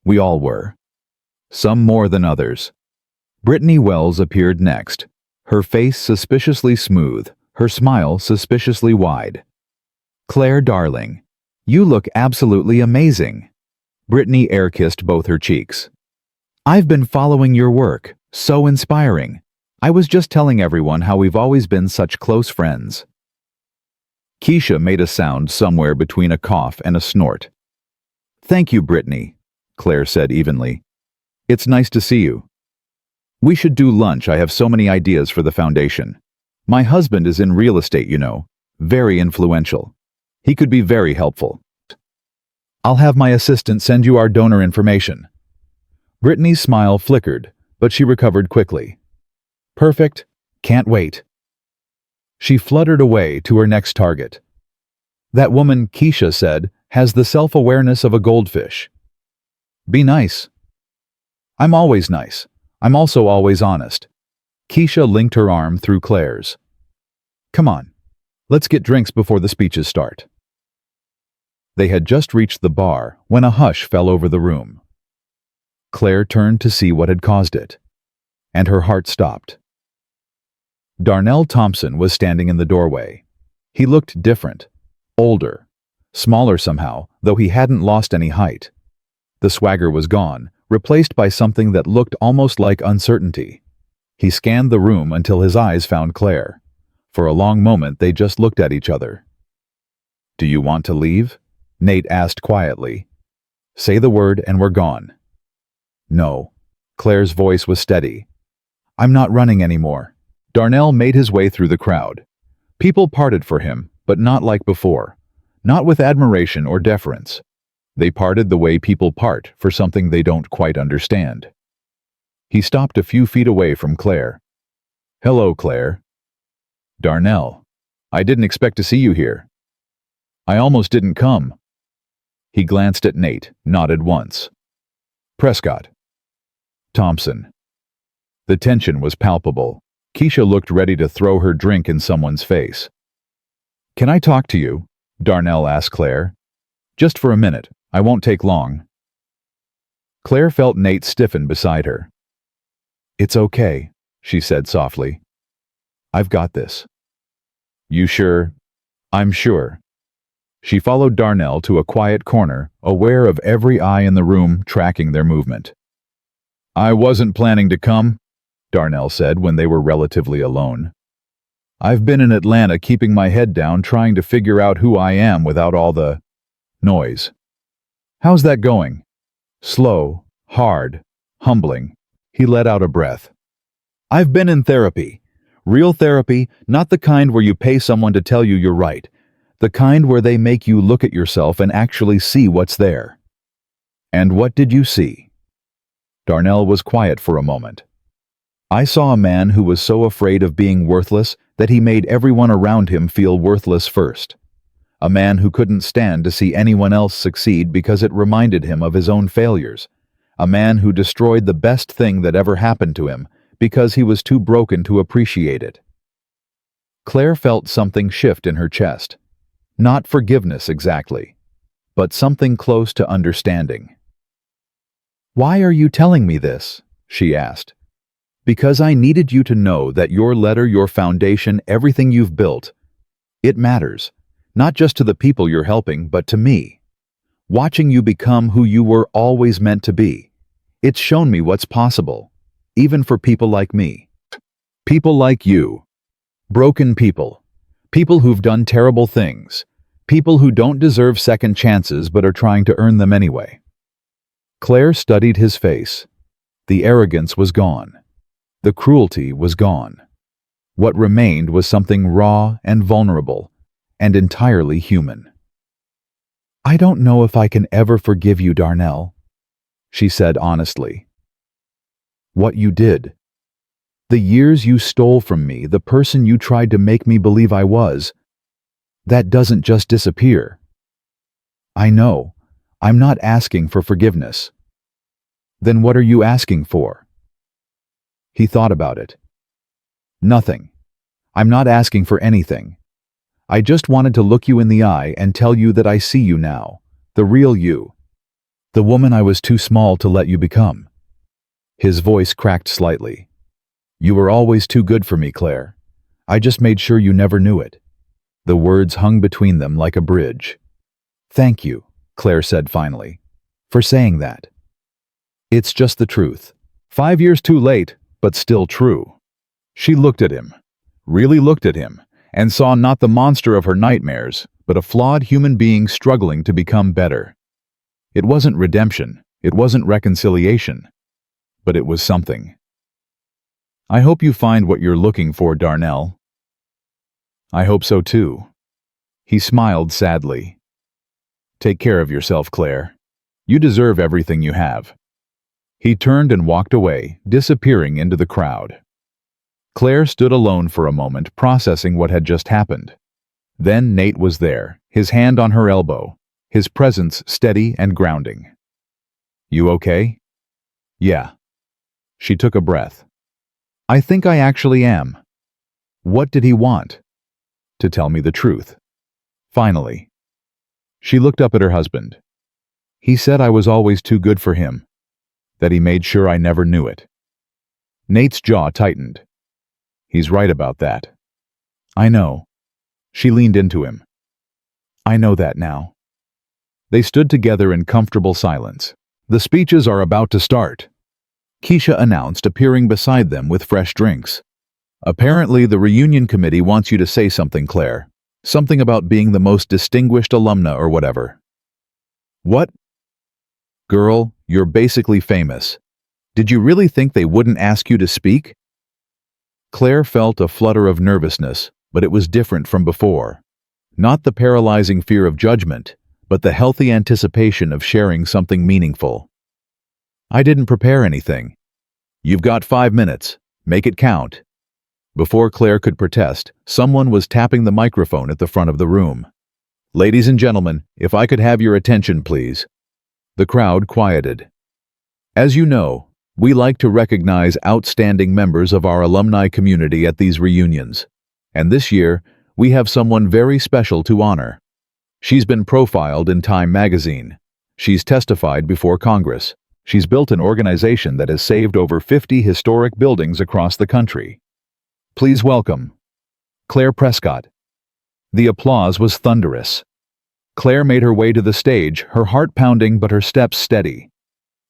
We all were. Some more than others. Brittany Wells appeared next, her face suspiciously smooth, her smile suspiciously wide. "Claire, darling, you look absolutely amazing." Brittany air-kissed both her cheeks. "I've been following your work, so inspiring. I was just telling everyone how we've always been such close friends." Keisha made a sound somewhere between a cough and a snort. "Thank you, Brittany," Claire said evenly. "It's nice to see you. We should do lunch. I have so many ideas for the foundation. My husband is in real estate, you know, very influential. He could be very helpful. I'll have my assistant send you our donor information." Brittany's smile flickered, but she recovered quickly. "Perfect. Can't wait." She fluttered away to her next target. "That woman," Keisha said, "has the self-awareness of a goldfish." "Be nice." "I'm always nice. I'm also always honest." Keisha linked her arm through Claire's. "Come on. Let's get drinks before the speeches start." They had just reached the bar when a hush fell over the room. Claire turned to see what had caused it, and her heart stopped. Darnell Thompson was standing in the doorway. He looked different, older, smaller somehow, though he hadn't lost any height. The swagger was gone, replaced by something that looked almost like uncertainty. He scanned the room until his eyes found Claire. For a long moment they just looked at each other. "Do you want to leave?" Nate asked quietly. "Say the word and we're gone." "No." Claire's voice was steady. "I'm not running anymore." Darnell made his way through the crowd. People parted for him, but not like before. Not with admiration or deference. They parted the way people part for something they don't quite understand. He stopped a few feet away from Claire. "Hello, Claire." "Darnell, I didn't expect to see you here." "I almost didn't come." He glanced at Nate, nodded once. "Prescott." "Thompson." The tension was palpable. Keisha looked ready to throw her drink in someone's face. "Can I talk to you?" Darnell asked Claire. "Just for a minute. I won't take long." Claire felt Nate stiffen beside her. "It's okay," she said softly. "I've got this." "You sure?" "I'm sure." She followed Darnell to a quiet corner, aware of every eye in the room tracking their movement. "I wasn't planning to come," Darnell said when they were relatively alone. "I've been in Atlanta keeping my head down trying to figure out who I am without all the noise." "How's that going?" Slow, hard, humbling. He let out a breath. "I've been in therapy. Real therapy, not the kind where you pay someone to tell you you're right. The kind where they make you look at yourself and actually see what's there." "And what did you see?" Darnell was quiet for a moment. "I saw a man who was so afraid of being worthless that he made everyone around him feel worthless first. A man who couldn't stand to see anyone else succeed because it reminded him of his own failures. A man who destroyed the best thing that ever happened to him because he was too broken to appreciate it." Claire felt something shift in her chest. Not forgiveness exactly, but something close to understanding. "Why are you telling me this?" she asked. "Because I needed you to know that your letter, your foundation, everything you've built, it matters. Not just to the people you're helping, but to me. Watching you become who you were always meant to be. It's shown me what's possible, even for people like me. People like you. Broken people. People who've done terrible things. People who don't deserve second chances but are trying to earn them anyway." Claire studied his face. The arrogance was gone. The cruelty was gone. What remained was something raw and vulnerable, and entirely human. "I don't know if I can ever forgive you, Darnell," she said honestly. "What you did. The years you stole from me, the person you tried to make me believe I was, that doesn't just disappear." "I know. I'm not asking for forgiveness." "Then what are you asking for?" He thought about it. "Nothing. I'm not asking for anything. I just wanted to look you in the eye and tell you that I see you now, the real you, The woman I was too small to let you become. His voice cracked slightly. You were always too good for me, Claire. I just made sure you never knew it. The words hung between them like a bridge. Thank you, Claire said finally, for saying that. It's just the truth. 5 years too late, but still true. She looked at him, really looked at him, and saw not the monster of her nightmares, but a flawed human being struggling to become better. It wasn't redemption, it wasn't reconciliation, but it was something. I hope you find what you're looking for, Darnell. I hope so too. He smiled sadly. Take care of yourself, Claire. You deserve everything you have. He turned and walked away, disappearing into the crowd. Claire stood alone for a moment, processing what had just happened. Then Nate was there, his hand on her elbow, his presence steady and grounding. You okay? Yeah. She took a breath. I think I actually am. What did he want? To tell me the truth. Finally. She looked up at her husband. He said I was always too good for him, that he made sure I never knew it. Nate's jaw tightened. He's right about that. I know. She leaned into him. I know that now. They stood together in comfortable silence. The speeches are about to start, Keisha announced, appearing beside them with fresh drinks. Apparently, the reunion committee wants you to say something, Claire. Something about being the most distinguished alumna or whatever. What? Girl, you're basically famous. Did you really think they wouldn't ask you to speak? Claire felt a flutter of nervousness, but it was different from before. Not the paralyzing fear of judgment, but the healthy anticipation of sharing something meaningful. I didn't prepare anything. You've got 5 minutes. Make it count. Before Claire could protest, someone was tapping the microphone at the front of the room. Ladies and gentlemen, if I could have your attention, please. The crowd quieted. As you know, we like to recognize outstanding members of our alumni community at these reunions. And this year, we have someone very special to honor. She's been profiled in Time magazine. She's testified before Congress. She's built an organization that has saved over 50 historic buildings across the country. Please welcome Claire Prescott. The applause was thunderous. Claire made her way to the stage, her heart pounding but her steps steady.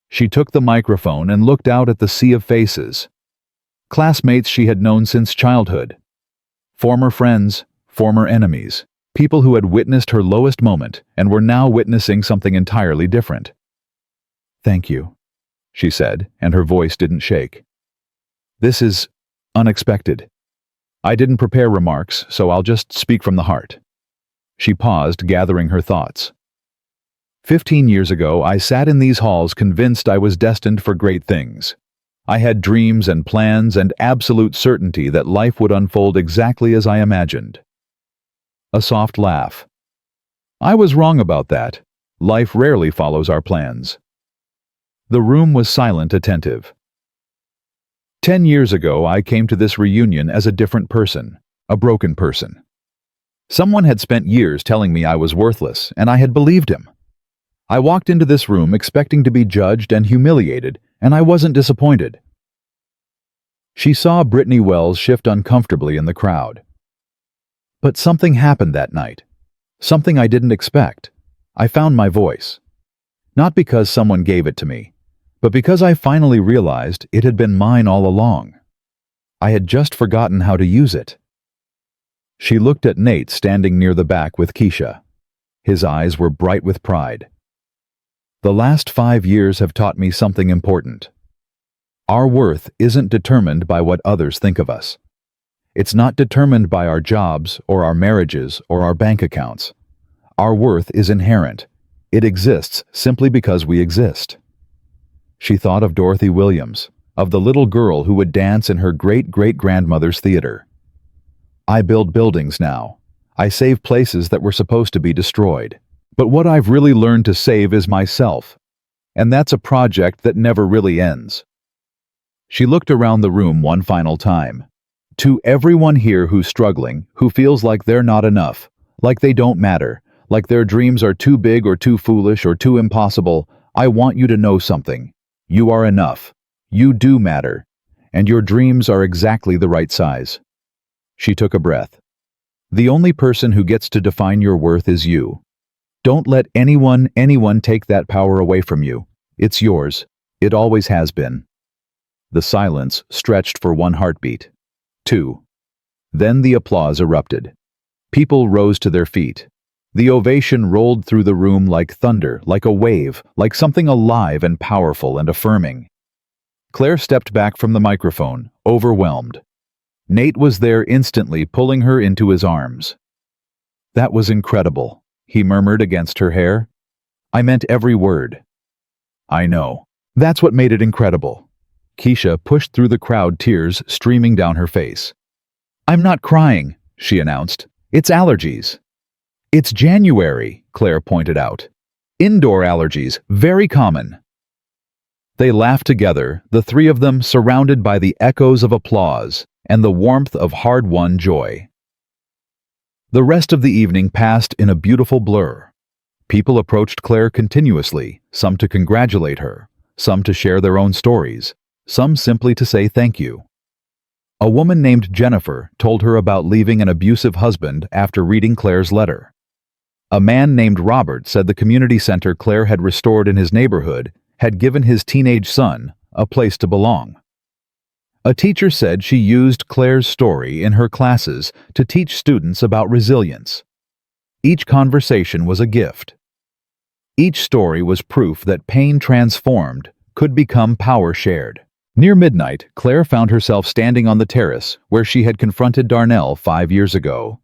She took the microphone and looked out at the sea of faces. Classmates she had known since childhood. Former friends, former enemies. People who had witnessed her lowest moment and were now witnessing something entirely different. Thank you, she said, and her voice didn't shake. This is unexpected. I didn't prepare remarks, so I'll just speak from the heart. She paused, gathering her thoughts. 15 years ago, I sat in these halls convinced I was destined for great things. I had dreams and plans and absolute certainty that life would unfold exactly as I imagined. A soft laugh. I was wrong about that. Life rarely follows our plans. The room was silent, attentive. 10 years ago, I came to this reunion as a different person, a broken person. Someone had spent years telling me I was worthless, and I had believed him. I walked into this room expecting to be judged and humiliated, and I wasn't disappointed. She saw Brittany Wells shift uncomfortably in the crowd. But something happened that night. Something I didn't expect. I found my voice. Not because someone gave it to me, but because I finally realized it had been mine all along. I had just forgotten how to use it. She looked at Nate standing near the back with Keisha. His eyes were bright with pride. The last 5 years have taught me something important. Our worth isn't determined by what others think of us. It's not determined by our jobs or our marriages or our bank accounts. Our worth is inherent. It exists simply because we exist. She thought of Dorothy Williams, of the little girl who would dance in her great-great-grandmother's theater. I build buildings now. I save places that were supposed to be destroyed. But what I've really learned to save is myself. And that's a project that never really ends. She looked around the room one final time. To everyone here who's struggling, who feels like they're not enough, like they don't matter, like their dreams are too big or too foolish or too impossible, I want you to know something. You are enough. You do matter. And your dreams are exactly the right size." She took a breath. "The only person who gets to define your worth is you. Don't let anyone take that power away from you. It's yours. It always has been." The silence stretched for one heartbeat. Two. Then the applause erupted. People rose to their feet. The ovation rolled through the room like thunder, like a wave, like something alive and powerful and affirming. Claire stepped back from the microphone, overwhelmed. Nate was there instantly, pulling her into his arms. "That was incredible," he murmured against her hair. "I meant every word." "I know. That's what made it incredible." Keisha pushed through the crowd, tears streaming down her face. "I'm not crying," she announced. "It's allergies." "It's January," Claire pointed out. "Indoor allergies, very common." They laughed together, the three of them surrounded by the echoes of applause and the warmth of hard-won joy. The rest of the evening passed in a beautiful blur. People approached Claire continuously, some to congratulate her, some to share their own stories, some simply to say thank you. A woman named Jennifer told her about leaving an abusive husband after reading Claire's letter. A man named Robert said the community center Claire had restored in his neighborhood had given his teenage son a place to belong. A teacher said she used Claire's story in her classes to teach students about resilience. Each conversation was a gift. Each story was proof that pain transformed could become power shared. Near midnight, Claire found herself standing on the terrace where she had confronted Darnell 5 years ago.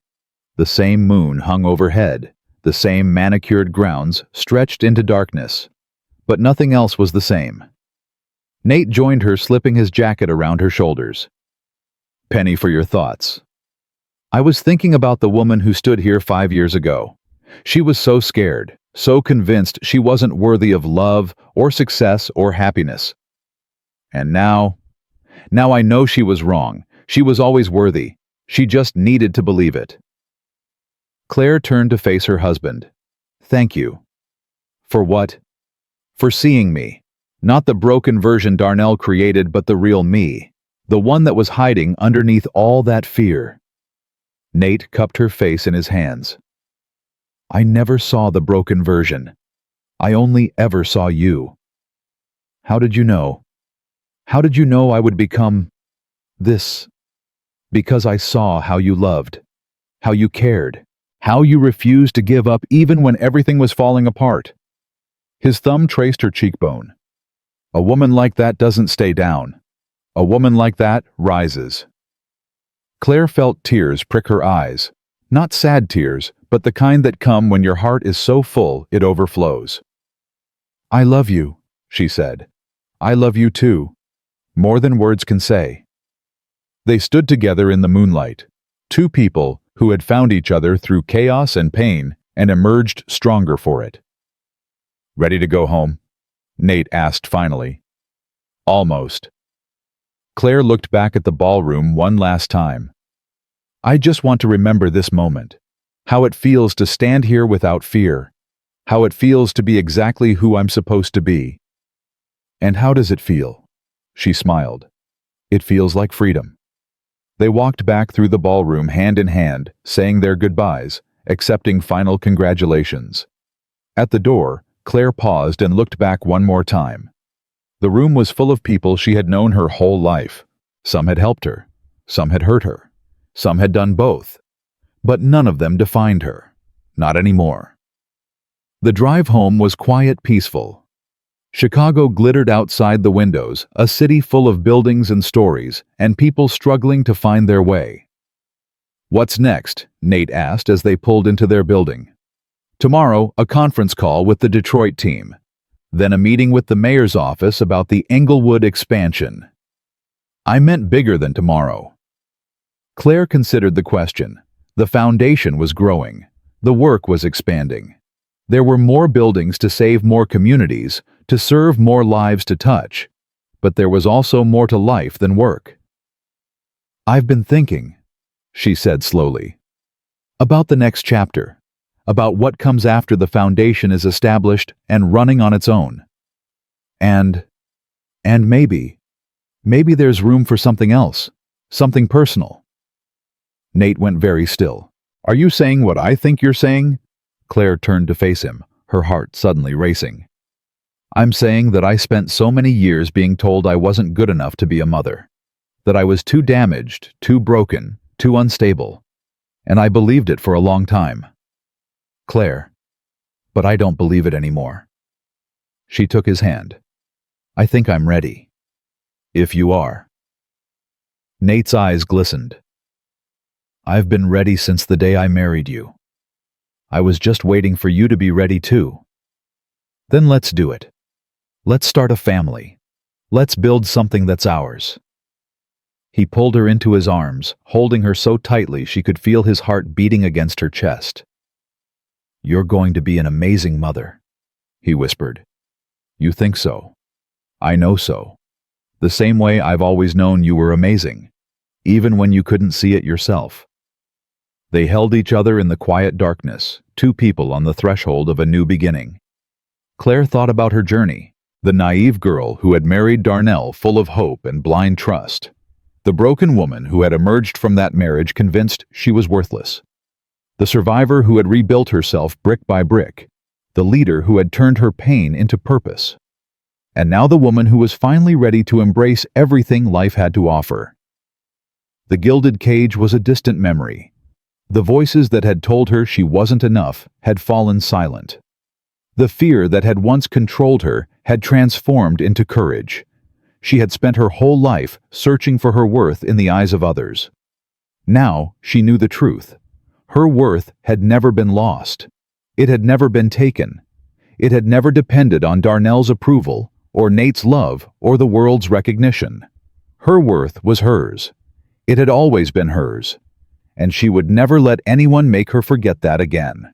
The same moon hung overhead, the same manicured grounds stretched into darkness. But nothing else was the same. Nate joined her, slipping his jacket around her shoulders. "Penny, for your thoughts." "I was thinking about the woman who stood here 5 years ago. She was so scared, so convinced she wasn't worthy of love or success or happiness. And now I know she was wrong. She was always worthy. She just needed to believe it." Claire turned to face her husband. "Thank you." "For what?" "For seeing me. Not the broken version Darnell created, but the real me. The one that was hiding underneath all that fear." Nate cupped her face in his hands. "I never saw the broken version. I only ever saw you." "How did you know? How did you know I would become this?" "Because I saw how you loved, how you cared, how you refused to give up even when everything was falling apart." His thumb traced her cheekbone. "A woman like that doesn't stay down. A woman like that rises." Claire felt tears prick her eyes. Not sad tears, but the kind that come when your heart is so full it overflows. "I love you," she said. "I love you too. More than words can say." They stood together in the moonlight, two people who had found each other through chaos and pain and emerged stronger for it. "Ready to go home?" Nate asked finally. "Almost." Claire looked back at the ballroom one last time. "I just want to remember this moment. How it feels to stand here without fear. How it feels to be exactly who I'm supposed to be." "And how does it feel?" She smiled. "It feels like freedom." They walked back through the ballroom hand in hand, saying their goodbyes, accepting final congratulations. At the door, Claire paused and looked back one more time. The room was full of people she had known her whole life. Some had helped her. Some had hurt her. Some had done both. But none of them defined her. Not anymore. The drive home was quiet, peaceful. Chicago glittered outside the windows, a city full of buildings and stories, and people struggling to find their way. "What's next?" Nate asked as they pulled into their building. "Tomorrow, a conference call with the Detroit team. Then a meeting with the mayor's office about the Englewood expansion." "I meant bigger than tomorrow." Claire considered the question. The foundation was growing. The work was expanding. There were more buildings to save more communities, to serve more lives to touch. But there was also more to life than work. "I've been thinking," she said slowly, "about the next chapter. About what comes after the foundation is established and running on its own. And, and maybe there's room for something else, something personal. Nate went very still. Are you saying what I think you're saying? Claire turned to face him, her heart suddenly racing. I'm saying that I spent so many years being told I wasn't good enough to be a mother, that I was too damaged, too broken, too unstable, and I believed it for a long time. Claire, but I don't believe it anymore. She took his hand. I think I'm ready. If you are. Nate's eyes glistened. I've been ready since the day I married you. I was just waiting for you to be ready too. Then let's do it. Let's start a family. Let's build something that's ours. He pulled her into his arms, holding her so tightly she could feel his heart beating against her chest. You're going to be an amazing mother, he whispered. You think so? I know so. The same way I've always known you were amazing, even when you couldn't see it yourself. They held each other in the quiet darkness, two people on the threshold of a new beginning. Claire thought about her journey, the naive girl who had married Darnell full of hope and blind trust, the broken woman who had emerged from that marriage convinced she was worthless, the survivor who had rebuilt herself brick by brick, the leader who had turned her pain into purpose, and now the woman who was finally ready to embrace everything life had to offer. The gilded cage was a distant memory. The voices that had told her she wasn't enough had fallen silent. The fear that had once controlled her had transformed into courage. She had spent her whole life searching for her worth in the eyes of others. Now she knew the truth. Her worth had never been lost. It had never been taken. It had never depended on Darnell's approval, or Nate's love, or the world's recognition. Her worth was hers. It had always been hers, and she would never let anyone make her forget that again.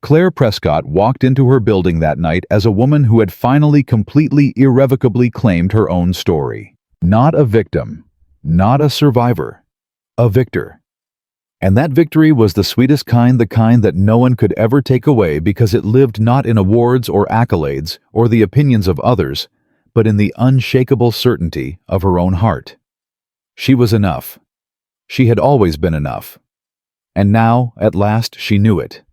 Claire Prescott walked into her building that night as a woman who had finally completely irrevocably claimed her own story. Not a victim, not a survivor, a victor. And that victory was the sweetest kind, the kind that no one could ever take away because it lived not in awards or accolades or the opinions of others, but in the unshakable certainty of her own heart. She was enough. She had always been enough. And now, at last, she knew it.